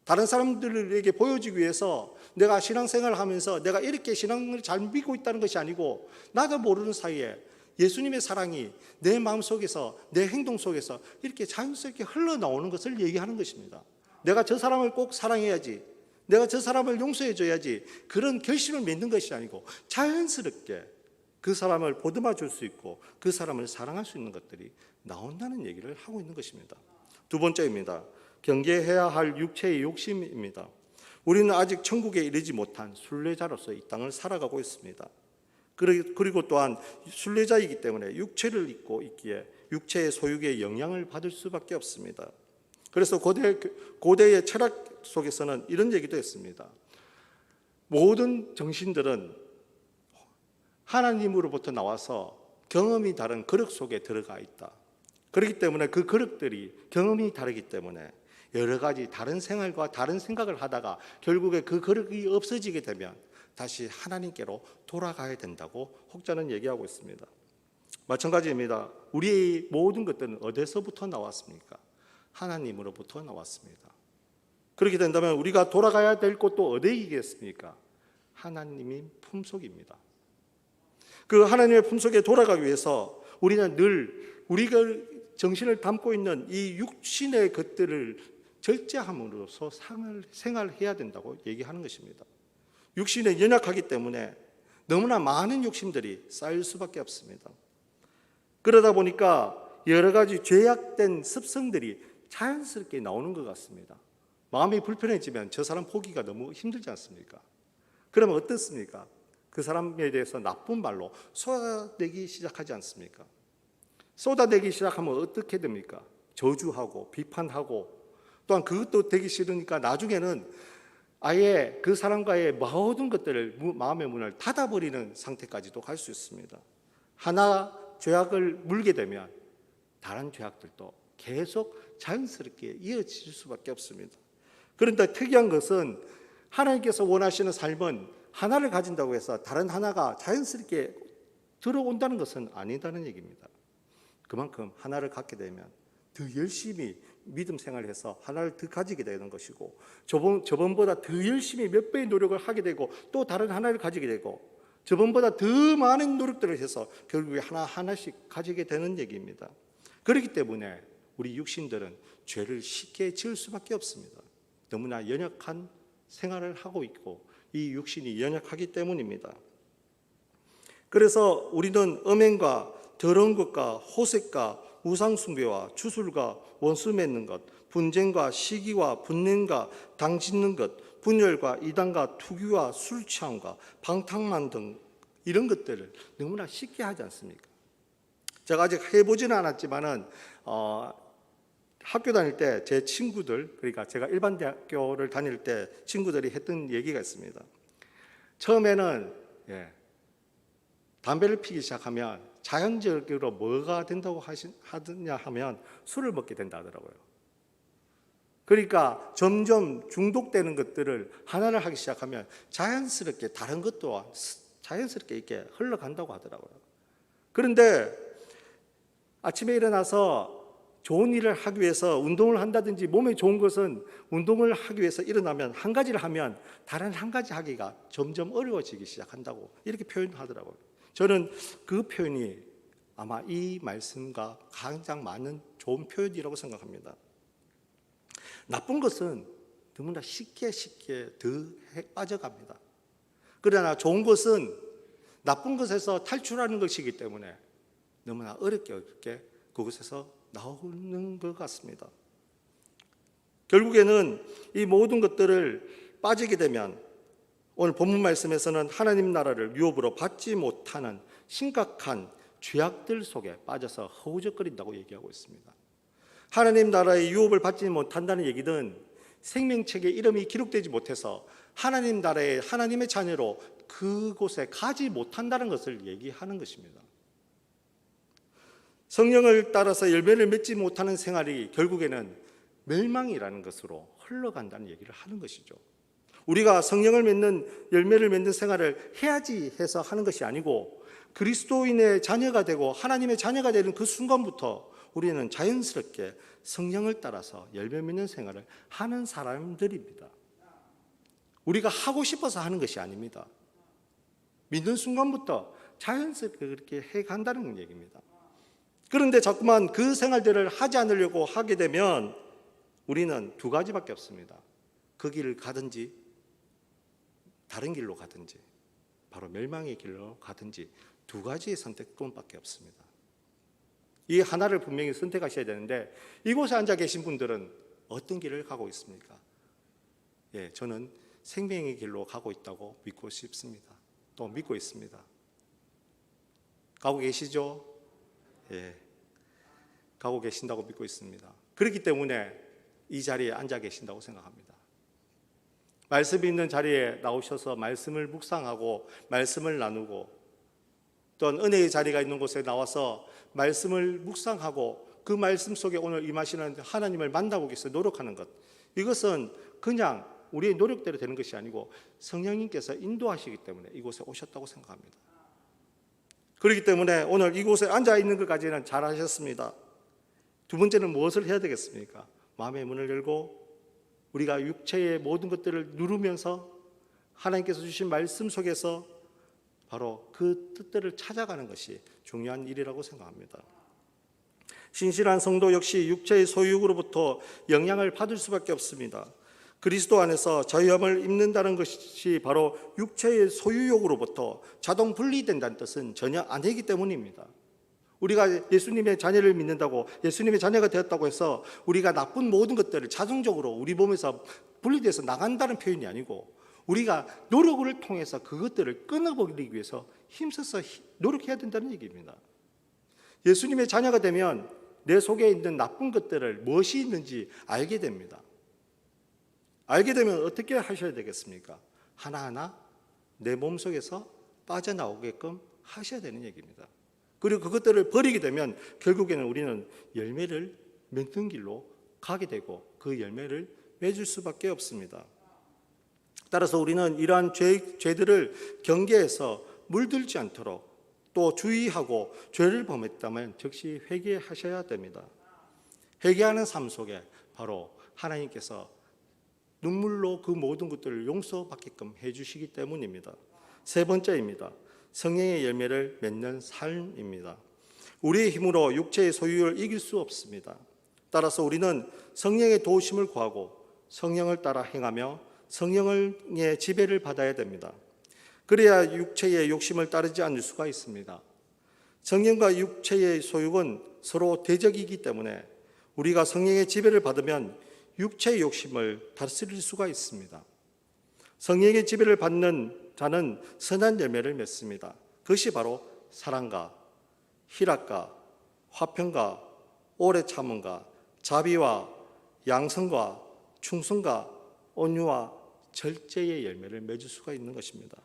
Speaker 1: 다른 사람들에게 보여주기 위해서 내가 신앙생활을 하면서 내가 이렇게 신앙을 잘 믿고 있다는 것이 아니고 나도 모르는 사이에 예수님의 사랑이 내 마음속에서 내 행동 속에서 이렇게 자연스럽게 흘러나오는 것을 얘기하는 것입니다. 내가 저 사람을 꼭 사랑해야지, 내가 저 사람을 용서해 줘야지 그런 결심을 맺는 것이 아니고 자연스럽게 그 사람을 보듬어 줄 수 있고 그 사람을 사랑할 수 있는 것들이 나온다는 얘기를 하고 있는 것입니다. 두 번째입니다. 경계해야 할 육체의 욕심입니다. 우리는 아직 천국에 이르지 못한 순례자로서 이 땅을 살아가고 있습니다. 그리고 또한 순례자이기 때문에 육체를 입고 있기에 육체의 소유에 영향을 받을 수밖에 없습니다. 그래서 고대의 철학 속에서는 이런 얘기도 했습니다. 모든 정신들은 하나님으로부터 나와서 경험이 다른 그릇 속에 들어가 있다. 그렇기 때문에 그 그릇들이 경험이 다르기 때문에 여러 가지 다른 생활과 다른 생각을 하다가 결국에 그 그릇이 없어지게 되면 다시 하나님께로 돌아가야 된다고 혹자는 얘기하고 있습니다. 마찬가지입니다. 우리의 모든 것들은 어디서부터 나왔습니까? 하나님으로부터 나왔습니다. 그렇게 된다면 우리가 돌아가야 될 곳도 어디이겠습니까? 하나님의 품속입니다. 그 하나님의 품속에 돌아가기 위해서 우리는 늘 우리가 정신을 담고 있는 이 육신의 것들을 절제함으로써 생활해야 된다고 얘기하는 것입니다. 육신에 연약하기 때문에 너무나 많은 욕심들이 쌓일 수밖에 없습니다. 그러다 보니까 여러 가지 죄악된 습성들이 자연스럽게 나오는 것 같습니다. 마음이 불편해지면 저 사람 보기가 너무 힘들지 않습니까? 그러면 어떻습니까? 그 사람에 대해서 나쁜 말로 쏟아내기 시작하지 않습니까? 쏟아내기 시작하면 어떻게 됩니까? 저주하고 비판하고 또한 그것도 되기 싫으니까 나중에는 아예 그 사람과의 모든 것들을 마음의 문을 닫아버리는 상태까지도 갈 수 있습니다. 하나 죄악을 물게 되면 다른 죄악들도 계속 자연스럽게 이어질 수밖에 없습니다. 그런데 특이한 것은 하나님께서 원하시는 삶은 하나를 가진다고 해서 다른 하나가 자연스럽게 들어온다는 것은 아니다는 얘기입니다. 그만큼 하나를 갖게 되면 더 열심히 믿음 생활을 해서 하나를 더 가지게 되는 것이고 저번보다 더 열심히 몇 배의 노력을 하게 되고 또 다른 하나를 가지게 되고 저번보다 더 많은 노력들을 해서 결국에 하나씩 가지게 되는 얘기입니다. 그렇기 때문에 우리 육신들은 죄를 쉽게 지을 수밖에 없습니다. 너무나 연약한 생활을 하고 있고 이 육신이 연약하기 때문입니다. 그래서 우리는 음행과 더러운 것과 호색과 우상숭배와 주술과 원수 맺는 것, 분쟁과 시기와 분냄과 당 짓는 것, 분열과 이단과 투기와 술 취함과 방탕만 등 이런 것들을 너무나 쉽게 하지 않습니까? 제가 아직 해보지는 않았지만은 학교 다닐 때 제 친구들, 그러니까 제가 일반 대학교를 다닐 때 친구들이 했던 얘기가 있습니다. 처음에는 담배를 피기 시작하면 자연적으로 뭐가 된다고 하느냐 하면 술을 먹게 된다 하더라고요. 그러니까 점점 중독되는 것들을 하나를 하기 시작하면 자연스럽게 다른 것도 자연스럽게 이렇게 흘러간다고 하더라고요. 그런데 아침에 일어나서 좋은 일을 하기 위해서 운동을 한다든지 몸에 좋은 것은 운동을 하기 위해서 일어나면 한 가지를 하면 다른 한 가지 하기가 점점 어려워지기 시작한다고 이렇게 표현하더라고요. 저는 그 표현이 아마 이 말씀과 가장 많은 좋은 표현이라고 생각합니다. 나쁜 것은 너무나 쉽게 더 빠져갑니다. 그러나 좋은 것은 나쁜 것에서 탈출하는 것이기 때문에 너무나 어렵게 그것에서 나오는 것 같습니다. 결국에는 이 모든 것들을 빠지게 되면 오늘 본문 말씀에서는 하나님 나라를 유업으로 받지 못하는 심각한 죄악들 속에 빠져서 허우적거린다고 얘기하고 있습니다. 하나님 나라의 유업을 받지 못한다는 얘기는 생명책에 이름이 기록되지 못해서 하나님 나라의 하나님의 자녀로 그곳에 가지 못한다는 것을 얘기하는 것입니다. 성령을 따라서 열매를 맺지 못하는 생활이 결국에는 멸망이라는 것으로 흘러간다는 얘기를 하는 것이죠. 우리가 성령을 맺는 열매를 맺는 생활을 해야지 해서 하는 것이 아니고 그리스도인의 자녀가 되고 하나님의 자녀가 되는 그 순간부터 우리는 자연스럽게 성령을 따라서 열매 맺는 생활을 하는 사람들입니다. 우리가 하고 싶어서 하는 것이 아닙니다. 믿는 순간부터 자연스럽게 그렇게 해간다는 얘기입니다. 그런데 자꾸만 그 생활들을 하지 않으려고 하게 되면 우리는 두 가지밖에 없습니다. 그 길을 가든지 다른 길로 가든지 바로 멸망의 길로 가든지 두 가지의 선택권밖에 없습니다. 이 하나를 분명히 선택하셔야 되는데 이곳에 앉아 계신 분들은 어떤 길을 가고 있습니까? 저는 생명의 길로 가고 있다고 믿고 싶습니다. 또 믿고 있습니다. 가고 계시죠? 가고 계신다고 믿고 있습니다. 그렇기 때문에 이 자리에 앉아 계신다고 생각합니다. 말씀이 있는 자리에 나오셔서 말씀을 묵상하고 말씀을 나누고 또는 은혜의 자리가 있는 곳에 나와서 말씀을 묵상하고 그 말씀 속에 오늘 임하시는 하나님을 만나보기 위해서 노력하는 것, 이것은 그냥 우리의 노력대로 되는 것이 아니고 성령님께서 인도하시기 때문에 이곳에 오셨다고 생각합니다. 그렇기 때문에 오늘 이곳에 앉아 있는 것까지는 잘하셨습니다. 두 번째는 무엇을 해야 되겠습니까? 마음의 문을 열고 우리가 육체의 모든 것들을 누르면서 하나님께서 주신 말씀 속에서 바로 그 뜻들을 찾아가는 것이 중요한 일이라고 생각합니다. 신실한 성도 역시 육체의 소유욕으로부터 영향을 받을 수밖에 없습니다. 그리스도 안에서 자유함을 입는다는 것이 바로 육체의 소유욕으로부터 자동 분리된다는 뜻은 전혀 아니기 때문입니다. 우리가 예수님의 자녀를 믿는다고, 예수님의 자녀가 되었다고 해서 우리가 나쁜 모든 것들을 자동적으로 우리 몸에서 분리돼서 나간다는 표현이 아니고, 우리가 노력을 통해서 그것들을 끊어버리기 위해서 힘써서 노력해야 된다는 얘기입니다. 예수님의 자녀가 되면 내 속에 있는 나쁜 것들을 무엇이 있는지 알게 됩니다. 알게 되면 어떻게 하셔야 되겠습니까? 하나하나 내 몸속에서 빠져나오게끔 하셔야 되는 얘기입니다. 그리고 그것들을 버리게 되면 결국에는 우리는 열매를 맺는 길로 가게 되고 그 열매를 맺을 수밖에 없습니다. 따라서 우리는 이러한 죄들을 경계해서 물들지 않도록 또 주의하고 죄를 범했다면 즉시 회개하셔야 됩니다. 회개하는 삶 속에 바로 하나님께서 눈물로 그 모든 것들을 용서받게끔 해주시기 때문입니다. 세 번째입니다. 성령의 열매를 맺는 삶입니다. 우리의 힘으로 육체의 소유를 이길 수 없습니다. 따라서 우리는 성령의 도우심을 구하고 성령을 따라 행하며 성령의 지배를 받아야 됩니다. 그래야 육체의 욕심을 따르지 않을 수가 있습니다. 성령과 육체의 소유는 서로 대적이기 때문에 우리가 성령의 지배를 받으면 육체의 욕심을 다스릴 수가 있습니다. 성령의 지배를 받는 자는 선한 열매를 맺습니다. 그것이 바로 사랑과 희락과 화평과 오래 참음과 자비와 양성과 충성과 온유와 절제의 열매를 맺을 수가 있는 것입니다.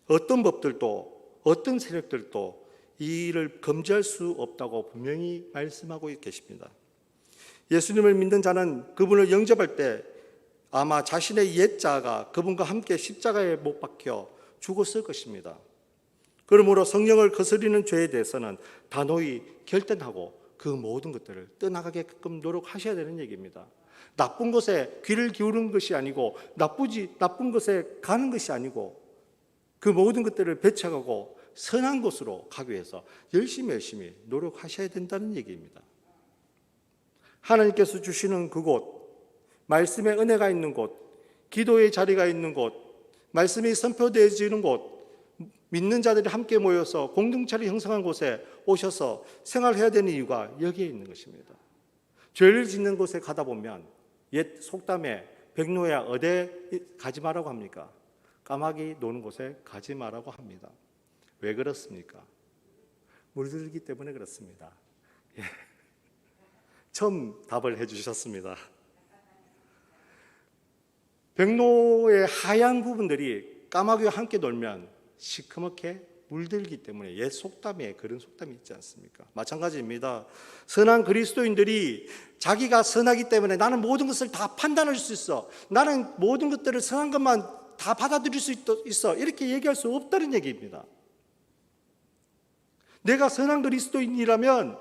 Speaker 1: 어떤 법들도 어떤 세력들도 이 일을 금지할 수 없다고 분명히 말씀하고 계십니다. 예수님을 믿는 자는 그분을 영접할 때 아마 자신의 옛 자아가 그분과 함께 십자가에 못 박혀 죽었을 것입니다. 그러므로 성령을 거스리는 죄에 대해서는 단호히 결단하고 그 모든 것들을 떠나가게끔 노력하셔야 되는 얘기입니다. 나쁜 것에 귀를 기울이는 것이 아니고 나쁜 것에 가는 것이 아니고 그 모든 것들을 배척하고 선한 곳으로 가기 위해서 열심히 노력하셔야 된다는 얘기입니다. 하나님께서 주시는 그곳, 말씀의 은혜가 있는 곳, 기도의 자리가 있는 곳, 말씀이 선포되어지는 곳, 믿는 자들이 함께 모여서 공동체를 형성한 곳에 오셔서 생활해야 되는 이유가 여기에 있는 것입니다. 죄를 짓는 곳에 가다 보면 옛 속담에 백로야 어디 가지 마라고 합니까? 까마귀 노는 곳에 가지 마라고 합니다. 왜 그렇습니까? 물들기 때문에 그렇습니다. 처음 답을 해주셨습니다. 백로의 하얀 부분들이 까마귀와 함께 놀면 시커멓게 물들기 때문에 옛 속담에 그런 속담이 있지 않습니까? 마찬가지입니다. 선한 그리스도인들이 자기가 선하기 때문에 나는 모든 것을 다 판단할 수 있어, 나는 모든 것들을 선한 것만 다 받아들일 수 있어, 이렇게 얘기할 수 없다는 얘기입니다. 내가 선한 그리스도인이라면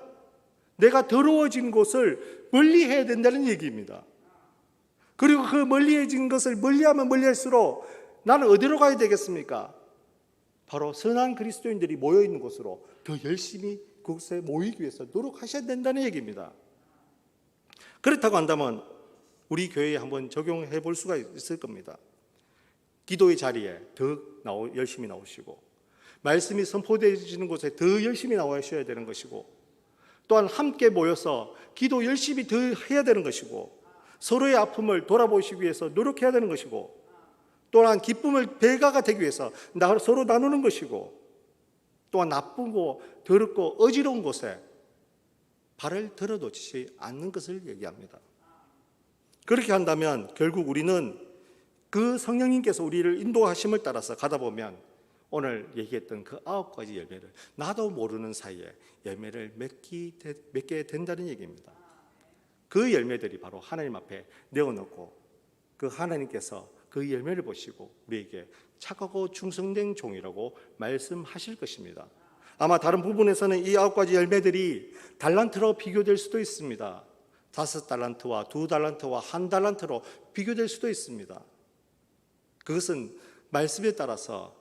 Speaker 1: 내가 더러워진 곳을 멀리해야 된다는 얘기입니다. 그리고 그 멀리해진 것을 멀리하면 멀리할수록 나는 어디로 가야 되겠습니까? 바로 선한 그리스도인들이 모여있는 곳으로 더 열심히 그곳에 모이기 위해서 노력하셔야 된다는 얘기입니다. 그렇다고 한다면 우리 교회에 한번 적용해 볼 수가 있을 겁니다. 기도의 자리에 더 열심히 나오시고 말씀이 선포되어지는 곳에 더 열심히 나와셔야 되는 것이고, 또한 함께 모여서 기도 열심히 더 해야 되는 것이고, 서로의 아픔을 돌아보시기 위해서 노력해야 되는 것이고, 또한 기쁨을 배가가 되기 위해서 서로 나누는 것이고, 또한 나쁘고 더럽고 어지러운 곳에 발을 들어놓지 않는 것을 얘기합니다. 그렇게 한다면 결국 우리는 그 성령님께서 우리를 인도하심을 따라서 가다 보면 오늘 얘기했던 그 9가지 열매를 나도 모르는 사이에 열매를 맺게 된다는 얘기입니다. 그 열매들이 바로 하나님 앞에 내어놓고 그 하나님께서 그 열매를 보시고 우리에게 착하고 충성된 종이라고 말씀하실 것입니다. 아마 다른 부분에서는 이 9가지 열매들이 달란트로 비교될 수도 있습니다. 5달란트와 2달란트와 1달란트로 비교될 수도 있습니다. 그것은 말씀에 따라서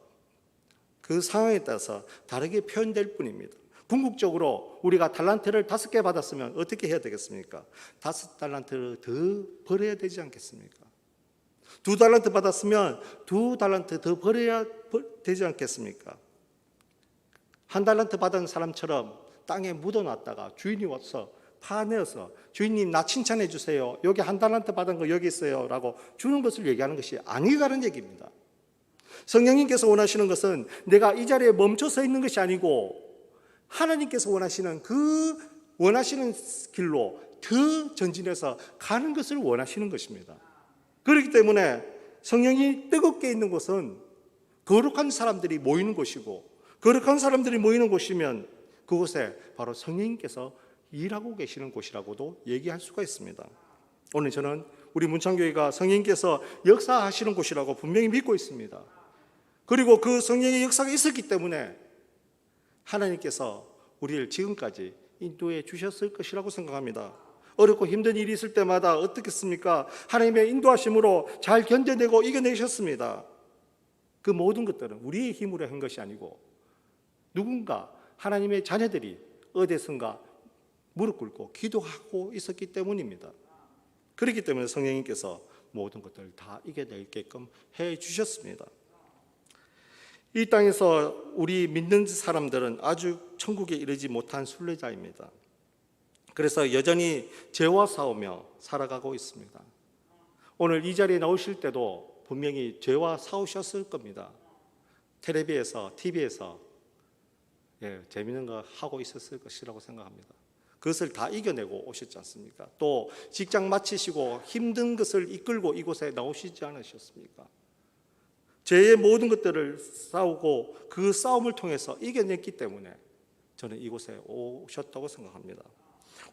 Speaker 1: 그 상황에 따라서 다르게 표현될 뿐입니다. 궁극적으로 우리가 달란트를 5개 받았으면 어떻게 해야 되겠습니까? 5달란트를 더 벌어야 되지 않겠습니까? 2달란트 받았으면 2달란트 더 벌어야 되지 않겠습니까? 1달란트 받은 사람처럼 땅에 묻어놨다가 주인이 와서 파내어서 주인님 나 칭찬해 주세요. 여기 1달란트 받은 거 여기 있어요 라고 주는 것을 얘기하는 것이 아니라는 얘기입니다. 성령님께서 원하시는 것은 내가 이 자리에 멈춰서 있는 것이 아니고 하나님께서 원하시는 그 원하시는 길로 더 전진해서 가는 것을 원하시는 것입니다. 그렇기 때문에 성령이 뜨겁게 있는 곳은 거룩한 사람들이 모이는 곳이고, 거룩한 사람들이 모이는 곳이면 그곳에 바로 성령님께서 일하고 계시는 곳이라고도 얘기할 수가 있습니다. 오늘 저는 우리 문창교회가 성령님께서 역사하시는 곳이라고 분명히 믿고 있습니다. 그리고 그 성령의 역사가 있었기 때문에 하나님께서 우리를 지금까지 인도해 주셨을 것이라고 생각합니다. 어렵고 힘든 일이 있을 때마다 어떻겠습니까? 하나님의 인도하심으로 잘 견뎌내고 이겨내셨습니다. 그 모든 것들은 우리의 힘으로 한 것이 아니고 누군가 하나님의 자녀들이 어디선가 무릎 꿇고 기도하고 있었기 때문입니다. 그렇기 때문에 성령님께서 모든 것들을 다 이겨내게끔 해 주셨습니다. 이 땅에서 우리 믿는 사람들은 아주 천국에 이르지 못한 순례자입니다. 그래서 여전히 죄와 싸우며 살아가고 있습니다. 오늘 이 자리에 나오실 때도 분명히 죄와 싸우셨을 겁니다. 텔레비에서, TV에서 재미있는 거 하고 있었을 것이라고 생각합니다. 그것을 다 이겨내고 오셨지 않습니까? 또 직장 마치시고 힘든 것을 이끌고 이곳에 나오시지 않으셨습니까? 죄의 모든 것들을 싸우고 그 싸움을 통해서 이겨냈기 때문에 저는 이곳에 오셨다고 생각합니다.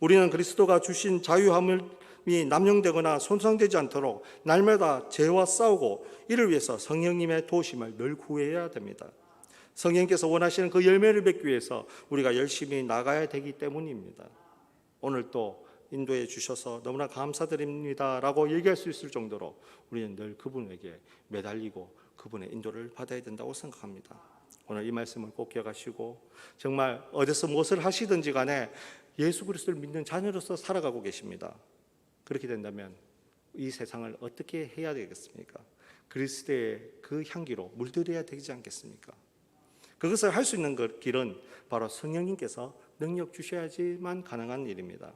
Speaker 1: 우리는 그리스도가 주신 자유함이 남용되거나 손상되지 않도록 날마다 죄와 싸우고 이를 위해서 성령님의 도우심을 늘 구해야 됩니다. 성령께서 원하시는 그 열매를 맺기 위해서 우리가 열심히 나가야 되기 때문입니다. 오늘 또 인도해 주셔서 너무나 감사드립니다 라고 얘기할 수 있을 정도로 우리는 늘 그분에게 매달리고 그분의 인도를 받아야 된다고 생각합니다. 오늘 이 말씀을 꼭 기억하시고 정말 어디서 무엇을 하시든지 간에 예수 그리스도를 믿는 자녀로서 살아가고 계십니다. 그렇게 된다면 이 세상을 어떻게 해야 되겠습니까? 그리스도의 그 향기로 물들여야 되지 않겠습니까? 그것을 할 수 있는 길은 바로 성령님께서 능력 주셔야지만 가능한 일입니다.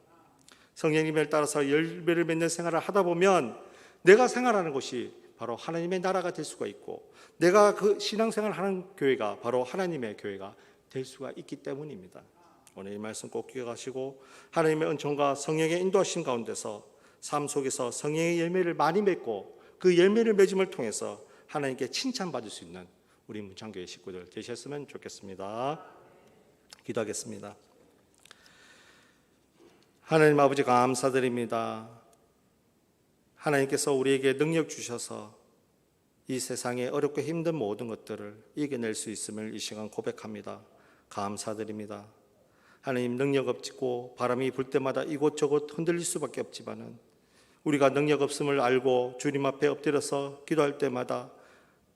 Speaker 1: 성령님을 따라서 열매를 맺는 생활을 하다 보면 내가 생활하는 곳이 바로 하나님의 나라가 될 수가 있고 내가 그 신앙생활을 하는 교회가 바로 하나님의 교회가 될 수가 있기 때문입니다. 오늘 이 말씀 꼭 기억하시고 하나님의 은총과 성령의 인도하심 가운데서 삶 속에서 성령의 열매를 많이 맺고 그 열매를 맺음을 통해서 하나님께 칭찬받을 수 있는 우리 문창교회 식구들 되셨으면 좋겠습니다. 기도하겠습니다. 하나님 아버지 감사드립니다. 하나님께서 우리에게 능력 주셔서 이 세상에 어렵고 힘든 모든 것들을 이겨낼 수 있음을 이 시간 고백합니다. 감사드립니다. 하나님 능력 없고 바람이 불 때마다 이곳저곳 흔들릴 수밖에 없지만은 우리가 능력 없음을 알고 주님 앞에 엎드려서 기도할 때마다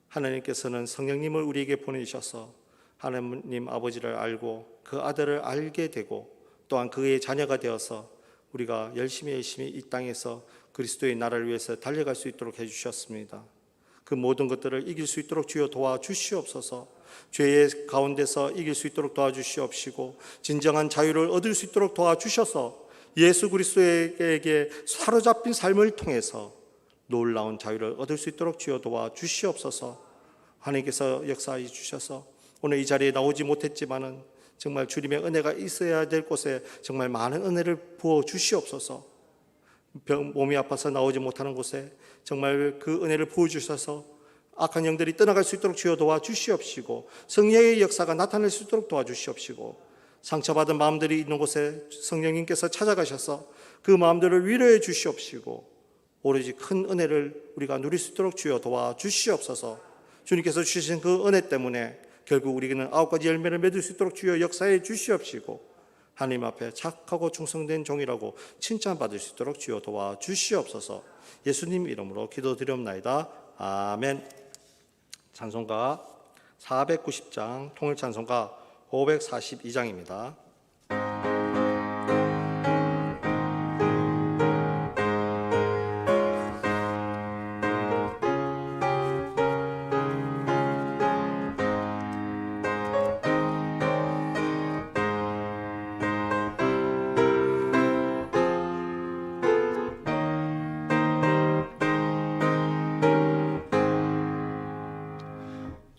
Speaker 1: 하나님께서는 성령님을 우리에게 보내주셔서 하나님 아버지를 알고 그 아들을 알게 되고 또한 그의 자녀가 되어서 우리가 열심히 이 땅에서 그리스도의 나라를 위해서 달려갈 수 있도록 해주셨습니다. 그 모든 것들을 이길 수 있도록 주여 도와주시옵소서. 죄의 가운데서 이길 수 있도록 도와주시옵시고 진정한 자유를 얻을 수 있도록 도와주셔서 예수 그리스도에게 사로잡힌 삶을 통해서 놀라운 자유를 얻을 수 있도록 주여 도와주시옵소서. 하나님께서 역사해 주셔서 오늘 이 자리에 나오지 못했지만은 정말 주님의 은혜가 있어야 될 곳에 정말 많은 은혜를 부어 주시옵소서. 몸이 아파서 나오지 못하는 곳에 정말 그 은혜를 부어 주셔서 악한 영들이 떠나갈 수 있도록 주여 도와주시옵시고 성령의 역사가 나타날 수 있도록 도와주시옵시고 상처받은 마음들이 있는 곳에 성령님께서 찾아가셔서 그 마음들을 위로해 주시옵시고 오로지 큰 은혜를 우리가 누릴 수 있도록 주여 도와주시옵소서. 주님께서 주신 그 은혜 때문에 결국 우리는 9가지 열매를 맺을 수 있도록 주여 역사해 주시옵시고 하나님 앞에 착하고 충성된 종이라고 칭찬받을 수 있도록 주여 도와주시옵소서. 예수님 이름으로 기도드리옵나이다. 아멘. 찬송가 490장 통일찬송가 542장입니다.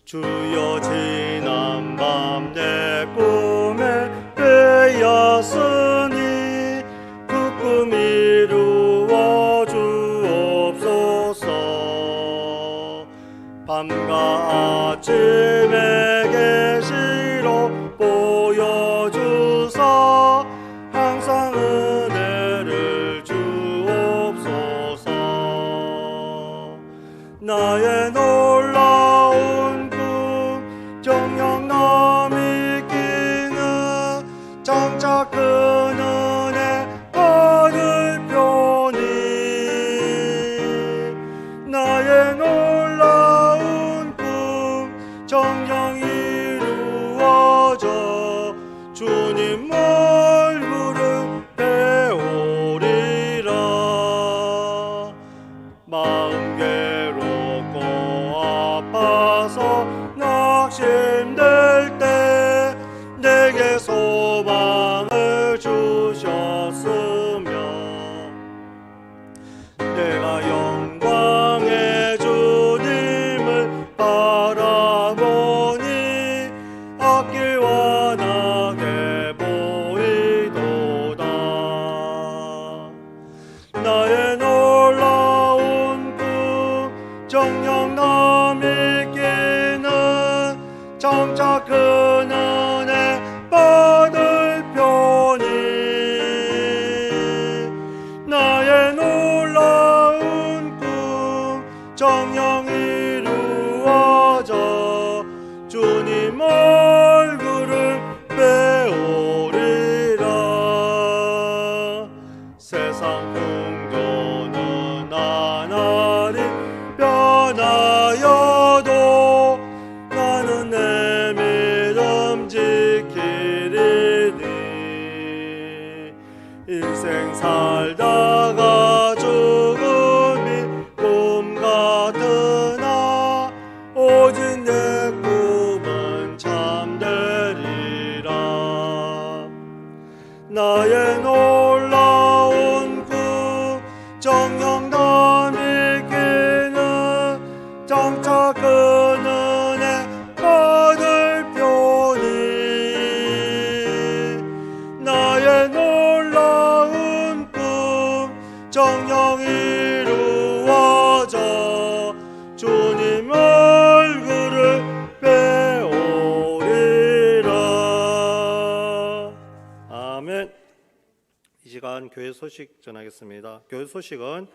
Speaker 1: 주여 지난 밤 내 꿈에 빼앗으니 그 꿈 이루어 주옵소서. 밤과 아침에 계시로 보여주사 항상 은혜를 주옵소서. 나의 놀라운 정녕 남이 끼는 장차 그 은혜 받을 편이 나의 놀라운 꿈 정녕 이루어져 주님 얼굴을 배우리라. 마음 괴롭고 아파서 낙심될 때 내게 소망을 주셨으며 내가 영광의 주님을 바라보니 앞길 환하게 보이도다. 나의 놀라운 꿈 정녕 남이 장차 그 은혜 받을 편이 나의 놀라운 꿈 정녕 이루어져 주님 얼굴을 배우리라. 세상 풍조는 나날이 변하여도 나는 내 믿음 지키리니. 인생 살다가 죽음이 꿈 같으나 오직 내 꿈은 참되리라. 나의 놀라운 꿈 정녕 남이 끼는 장차 그 은혜 받을 편이 나의 놀라운 꿈 정녕 이루어져 주님 얼굴을 배우리라. 아멘. 이 시간 교회 소식 전하겠습니다. 교회 소식은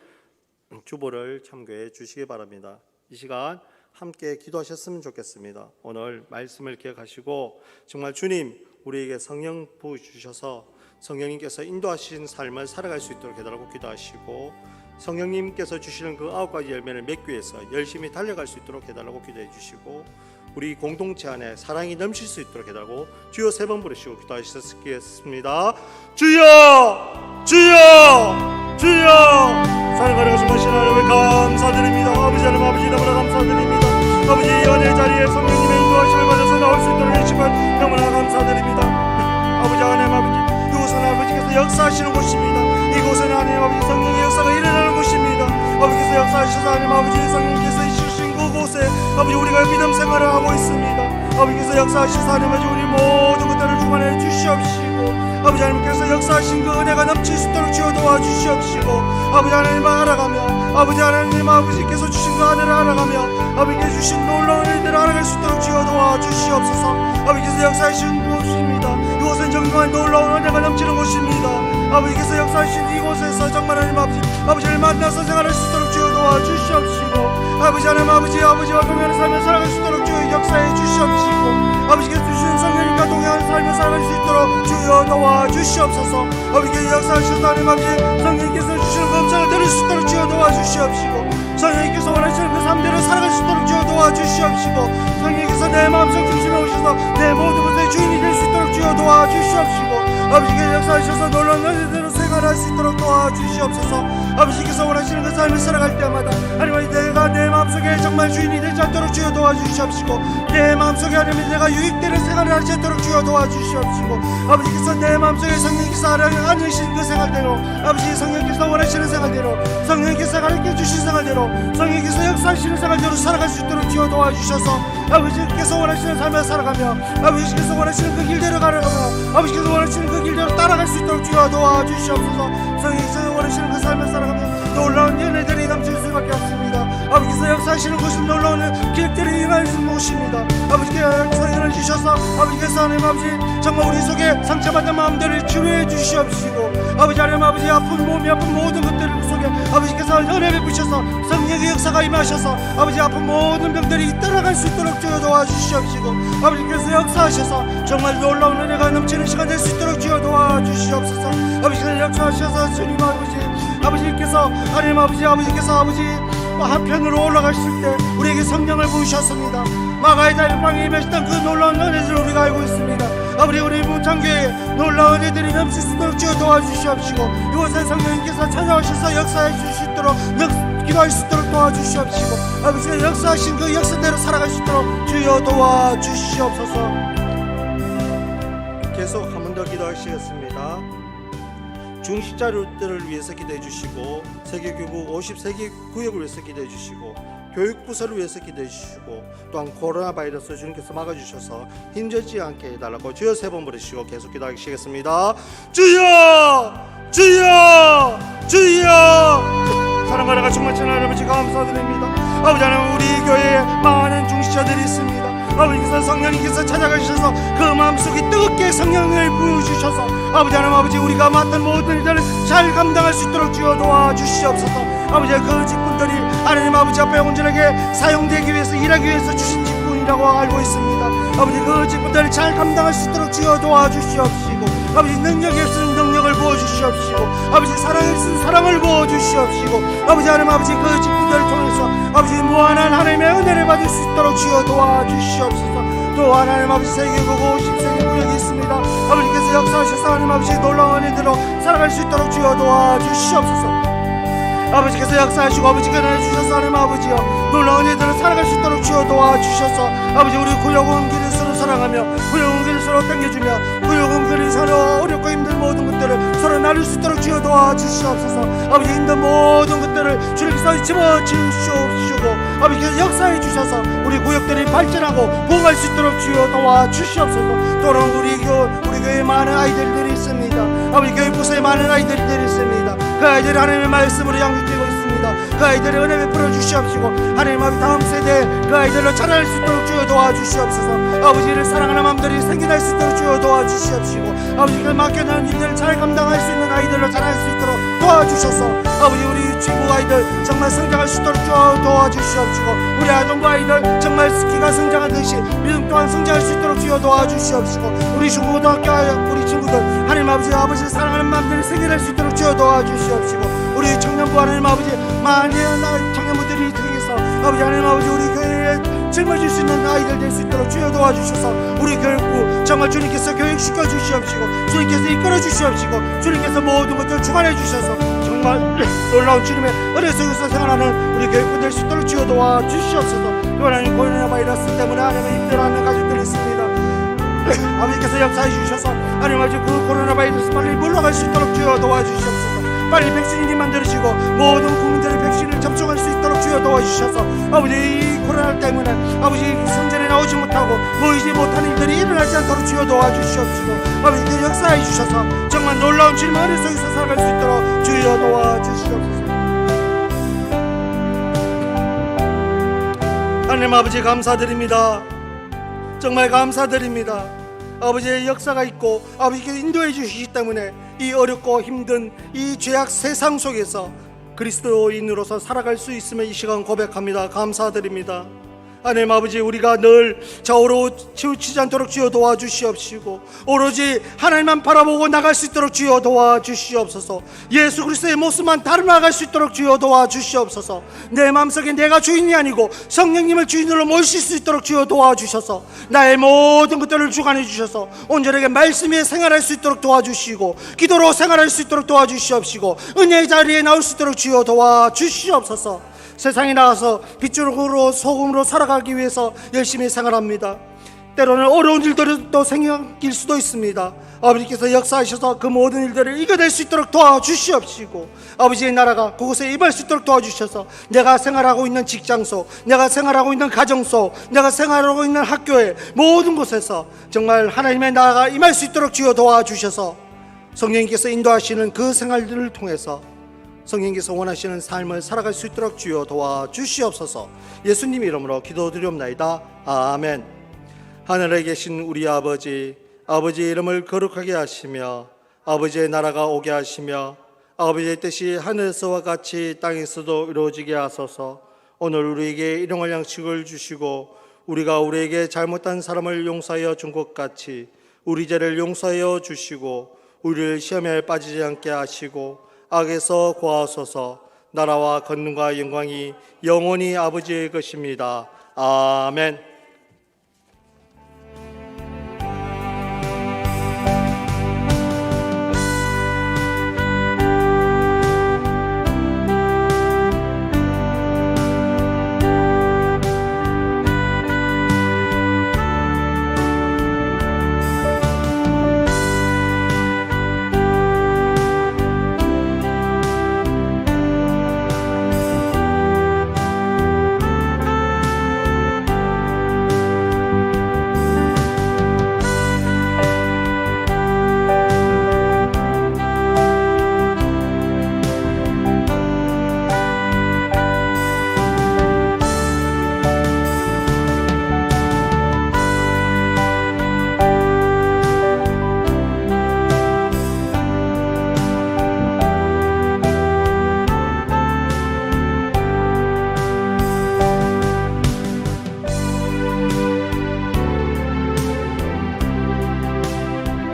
Speaker 1: 주보를 참고해 주시기 바랍니다. 이 시간 함께 기도하셨으면 좋겠습니다. 오늘 말씀을 기억하시고 정말 주님 우리에게 성령 부어주셔서 성령님께서 인도하신 삶을 살아갈 수 있도록 해달라고 기도하시고 성령님께서 주시는 그 9가지 열매를 맺기 위해서 열심히 달려갈 수 있도록 해달라고 기도해 주시고 우리 공동체 안에 사랑이 넘칠 수 있도록 해달라고 주여 3번 부르시고 기도하시겠습니다. 주여 주여 주여. 생활에 숨으신 하나님을 감사드립니다. 아버지 하나님, 아버지 너무나 감사드립니다. 아버지 연애 자리에 성령님의 인도하심을 받아서 나올 수 있도록 해주심을 너무나 감사드립니다. 아버지 하나님, 아버지 이곳은 아버지께서 역사하시는 곳입니다. 이곳은 하나님 아버지 성령의 역사가 일어나는 곳입니다. 아버지께서 역사하셔서 하나님 아버지 성령께서 이주신 그곳에 아버지 우리가 믿음 생활을 하고 있습니다. 아버지께서 역사하셔서 하나님 아버지 우리 모든 것들을 주관해 주시옵시고, 아버지 하나님께서 역사하신 그 은혜가 넘칠 수 있도록 주여 도와주시옵시고, 아버지 하나님을 알아가며 아버지 하나님 아버지께서 주신 그 하늘을 알아가며 아버지께서 주신 놀라운 일들을 알아갈 수 있도록 주여 도와주시옵소서. 아버지께서 역사하신 곳입니다. 이곳은 정말 놀라운 은혜가 넘치는 곳입니다. 아버지께서 역사하신 이곳에서 정말 하나님 아버지를 만나서 생활할 수 있도록 주여 도와주시옵시고, 아버지 하나님 아버지와 동행하는 삶을 살아갈 수 있도록 주여 역사해 주시옵시고, 아버지께서 주신 성령님과 동행하는 삶을 살아갈 수 있도록 주여 도와주시옵소서. 아버지께서 역사하셔서 하나님 아버지 성령님께서 주시는 그 음성을 들을 수 있도록 주여 도와주시옵시고, 성령님께서 원하시는 그 삶대로 살아갈 수 있도록 주여 도와주시옵시고, 성령님께서 내 마음속 중심에 오셔서 내 모든 것의 주인이 될 수 있도록 주여 도와주시옵시고, 아버지께서 역사하셔서 놀라운 은혜대로 생활할 수 있도록 도와주시옵소서. 아버지께서 원하시는 그 삶을 살아갈 때마다 하나님 내가 내 마음속에 정말 주인이 되지 않도록 주여 도와주시옵시고, 내 마음속에 하나님 내가 유익되는 생활을 하지 않도록 주여 도와주시옵시고, 아버지께서 내 마음속에 성령께서 안으신 그 생활대로, 아버지 성령께서 원하시는 생활대로, 성령께서 가르쳐 주신 생활대로, 성령께서 역사하시는 생활대로 살아갈 수 있도록 주여 도와주셔서, 아버지께서 원하시는 삶을 살아가며 아버지께서 원하시는 그 길대로 가려가며 아버지께서 원하시는 그 길대로 따라갈 수 있도록 주여 도와주시옵소서. 성령께서 원하시는 그 삶을 살아가며 놀라운 연애들이 넘칠 수밖에 없습니다. 아버지께서 역사하시는 곳은 놀라운 길들이 임하시는 곳입니다. 아버지께서 성령을 주셔서 아버지께서 하나님 아버지 정말 우리 속에 상처받은 마음들을 치료해 주시옵시고, 아버지 하나님 아버지 아픈 몸이 아픈 모든 것들 속에 아버지께서 은혜를 부셔서 성령의 역사가 임하셔서 아버지 아픈 모든 병들이 떠나갈 수 있도록 주여 도와주시옵시고, 아버지께서 역사하셔서 정말 놀라운 은혜가 넘치는 시간 될 수 있도록 주여 도와주시옵소서. 아버지께서 역사하셔서 주님 아버지께서 하나님 아버지께서 한편으로 올라가실 때 우리에게 성령을 부으셨습니다. 마가의 다락방에 임하셨던 그 놀라운 은혜들을 우리가 알고 있습니다. 아버지 우리 문창교회에 놀라운 은혜들이 넘칠 수 있도록 주여 도와주시옵시고, 이곳에 성령님께서 찾아오셔서 역사해 주실 수 있도록 기도할 수 있도록 도와주시옵시고, 아버지가 역사하신 그 역사대로 살아갈 수 있도록 주여 도와주시옵소서. 계속 한 번 더 기도하시겠습니다. 중식자료들을 위해서 기도해 주시고, 세계교구 50세계 구역을 위해서 기도해 주시고, 교육부서를 위해서 기도해 주시고, 또한 코로나 바이러스 주님께서 막아주셔서 힘들지 않게 해달라고 주여 3번 부르시고 계속 기도하시겠습니다. 주여 주여 주여. 사랑과 나가 정말 천하의 아버지 감사드립니다. 아버지 하나님 우리 교회에 많은 중식자들이 있습니다. 아버지께서 성령님께서 찾아가셔서 그 마음속에 뜨겁게 성령을 부어주셔서 아버지 하나님 아버지 우리가 맡은 모든 일들을 잘 감당할 수 있도록 주여 도와주시옵소서. 아버지 그 직분들이 하나님 아버지 앞에 온전하게 사용되기 위해서 일하기 위해서 주신 직분이라고 알고 있습니다. 아버지 그 직분들을 잘 감당할 수 있도록 주여 도와주시옵시고, 아버지 능력이 없으면 능력을 부어주시옵시고, 아버지 사랑이 없으면 사랑을 부어주시옵시고, 아버지 하나님 아버지 그 직분들을 통해서 아버지 무한한 하나님의 은혜를 받을 수 있도록 주여 도와주시옵소서. 또 하나님 아버지 세계구구 50세계 구역이 있습니다. 아버지께서 역사하셔서 하나님 아버지 놀라운 은혜대로 살아갈 수 있도록 주여 도와주시옵소서. 아버지께서 역사하시고 아버지께서 주셔서 하나님 아버지여 놀라운 은혜대로 살아갈 수 있도록 주여 도와주셔서 아버지 우리 구역은 길을 서로 사랑하며 구역은 길을 서로 당겨주며 구역은 길을 서로 어렵고 힘든 모든 것들을 서로 나눌 수 있도록 주여 도와주시옵소서. 아버지 힘든 모든 것들을 주님께서 집어주시옵시고 아버지께서 역사해 주셔서 우리 구역들이 발전하고 부흥할 수 있도록 주여 도와주시옵소서. 또한 우리 교회에 많은 아이들이 있습니다. 아버지 교육부서에 많은 아이들이 있습니다. 그 아이들이 하나님의 말씀으로 양육되고 있습니다. 그 아이들의 은혜 베풀어 주시옵시고 하나님 아버지 다음 세대에 그 아이들로 자랄 수 있도록 주여 도와주시옵소서. 아버지를 사랑하는 마음들이 생겨날 수 있도록 주여 도와주시옵시고 아버지가 맡겨놓은 일들을 잘 감당할 수 있는 아이들로 자랄 수 있도록 도와주셔서 아버지 우리 유치부 아이들 정말 성장할 수 있도록 주여 도와주시옵시고 우리 아동부 아이들 정말 스키가 성장하듯이 믿음 또한 성장할 수 있도록 주여 도와주시옵시고 우리 중고등학교 우리 친구들 하나님 아버지를 사랑하는 마음들이 생겨날 수 있도록 주여 도와주시옵시고 우리 청년부 하나님 아버지 많은 청년부들이 통해서 아버지 하나님 아버지 우리 교회에 짊어질 수 있는 아이들 될 수 있도록 주여 도와주셔서 우리 교육부 정말 주님께서 교육시켜 주시옵시고 주님께서 이끌어 주시옵시고 주님께서 모든 것들을 주관해 주셔서
Speaker 3: 정말 놀라운 주님의 은혜 속에서 생활하는 우리 교육분 될 수 있도록 주여 도와주시옵소서. 또 하나님 코로나 바이러스 때문에 하나님의 힘들어하는 가족들이 있습니다. 아버지께서 역사해 주셔서 하나님 아버지 그 코로나 바이러스 빨리 물러갈 수 있도록 주여 도와주시옵소서. 빨리 백신이 만들어지고 모든 국민들이 백신을 접종할 수 있도록 주여 도와주셔서 아버지 이 코로나 때문에 아버지 성전에 나오지 못하고 모이지 못하는 일들이 일어나지 않도록 주여 도와주시옵시고 아버지 그 역사해 주셔서 정말 놀라운 주님의 은혜 속에서 살아갈 수 있도록 주여 도와주시옵소서. 하나님 아버지 감사드립니다. 정말 감사드립니다. 아버지의 역사가 있고 아버지께서 인도해 주시기 때문에 이 어렵고 힘든 이 죄악 세상 속에서 그리스도인으로서 살아갈 수 있음을 이 시간 고백합니다. 감사드립니다. 하나님 아버지 우리가 늘 좌우로 치우치지 않도록 주여 도와주시옵시고 오로지 하나님만 바라보고 나갈 수 있도록 주여 도와주시옵소서. 예수 그리스도의 모습만 닮아갈 수 있도록 주여 도와주시옵소서. 내 마음속에 내가 주인이 아니고 성령님을 주인으로 모실 수 있도록 주여 도와주셔서 나의 모든 것들을 주관해 주셔서 온전하게 말씀에 생활할 수 있도록 도와주시고 기도로 생활할 수 있도록 도와주시옵시고 은혜의 자리에 나올 수 있도록 주여 도와주시옵소서. 세상에 나가서 빛으로 소금으로 살아가기 위해서 열심히 생활합니다. 때로는 어려운 일들이 또 생길 수도 있습니다. 아버지께서 역사하셔서 그 모든 일들을 이겨낼 수 있도록 도와주시옵시고 아버지의 나라가 그곳에 임할 수 있도록 도와주셔서 내가 생활하고 있는 직장 속, 내가 생활하고 있는 가정 속, 내가 생활하고 있는 학교의 모든 곳에서 정말 하나님의 나라가 임할 수 있도록 주여 도와주셔서 성령님께서 인도하시는 그 생활들을 통해서 성령께서 원하시는 삶을 살아갈 수 있도록 주여 도와주시옵소서. 예수님 이름으로 기도드리옵나이다. 아멘. 하늘에 계신 우리 아버지, 아버지의 이름을 거룩하게 하시며 아버지의 나라가 오게 하시며 아버지의 뜻이 하늘에서와 같이 땅에서도 이루어지게 하소서. 오늘 우리에게 일용할 양식을 주시고 우리가 우리에게 잘못한 사람을 용서하여 준 것 같이 우리 죄를 용서하여 주시고 우리를 시험에 빠지지 않게 하시고 악에서 구하소서. 나라와 권능과 영광이 영원히 아버지의 것입니다. 아멘.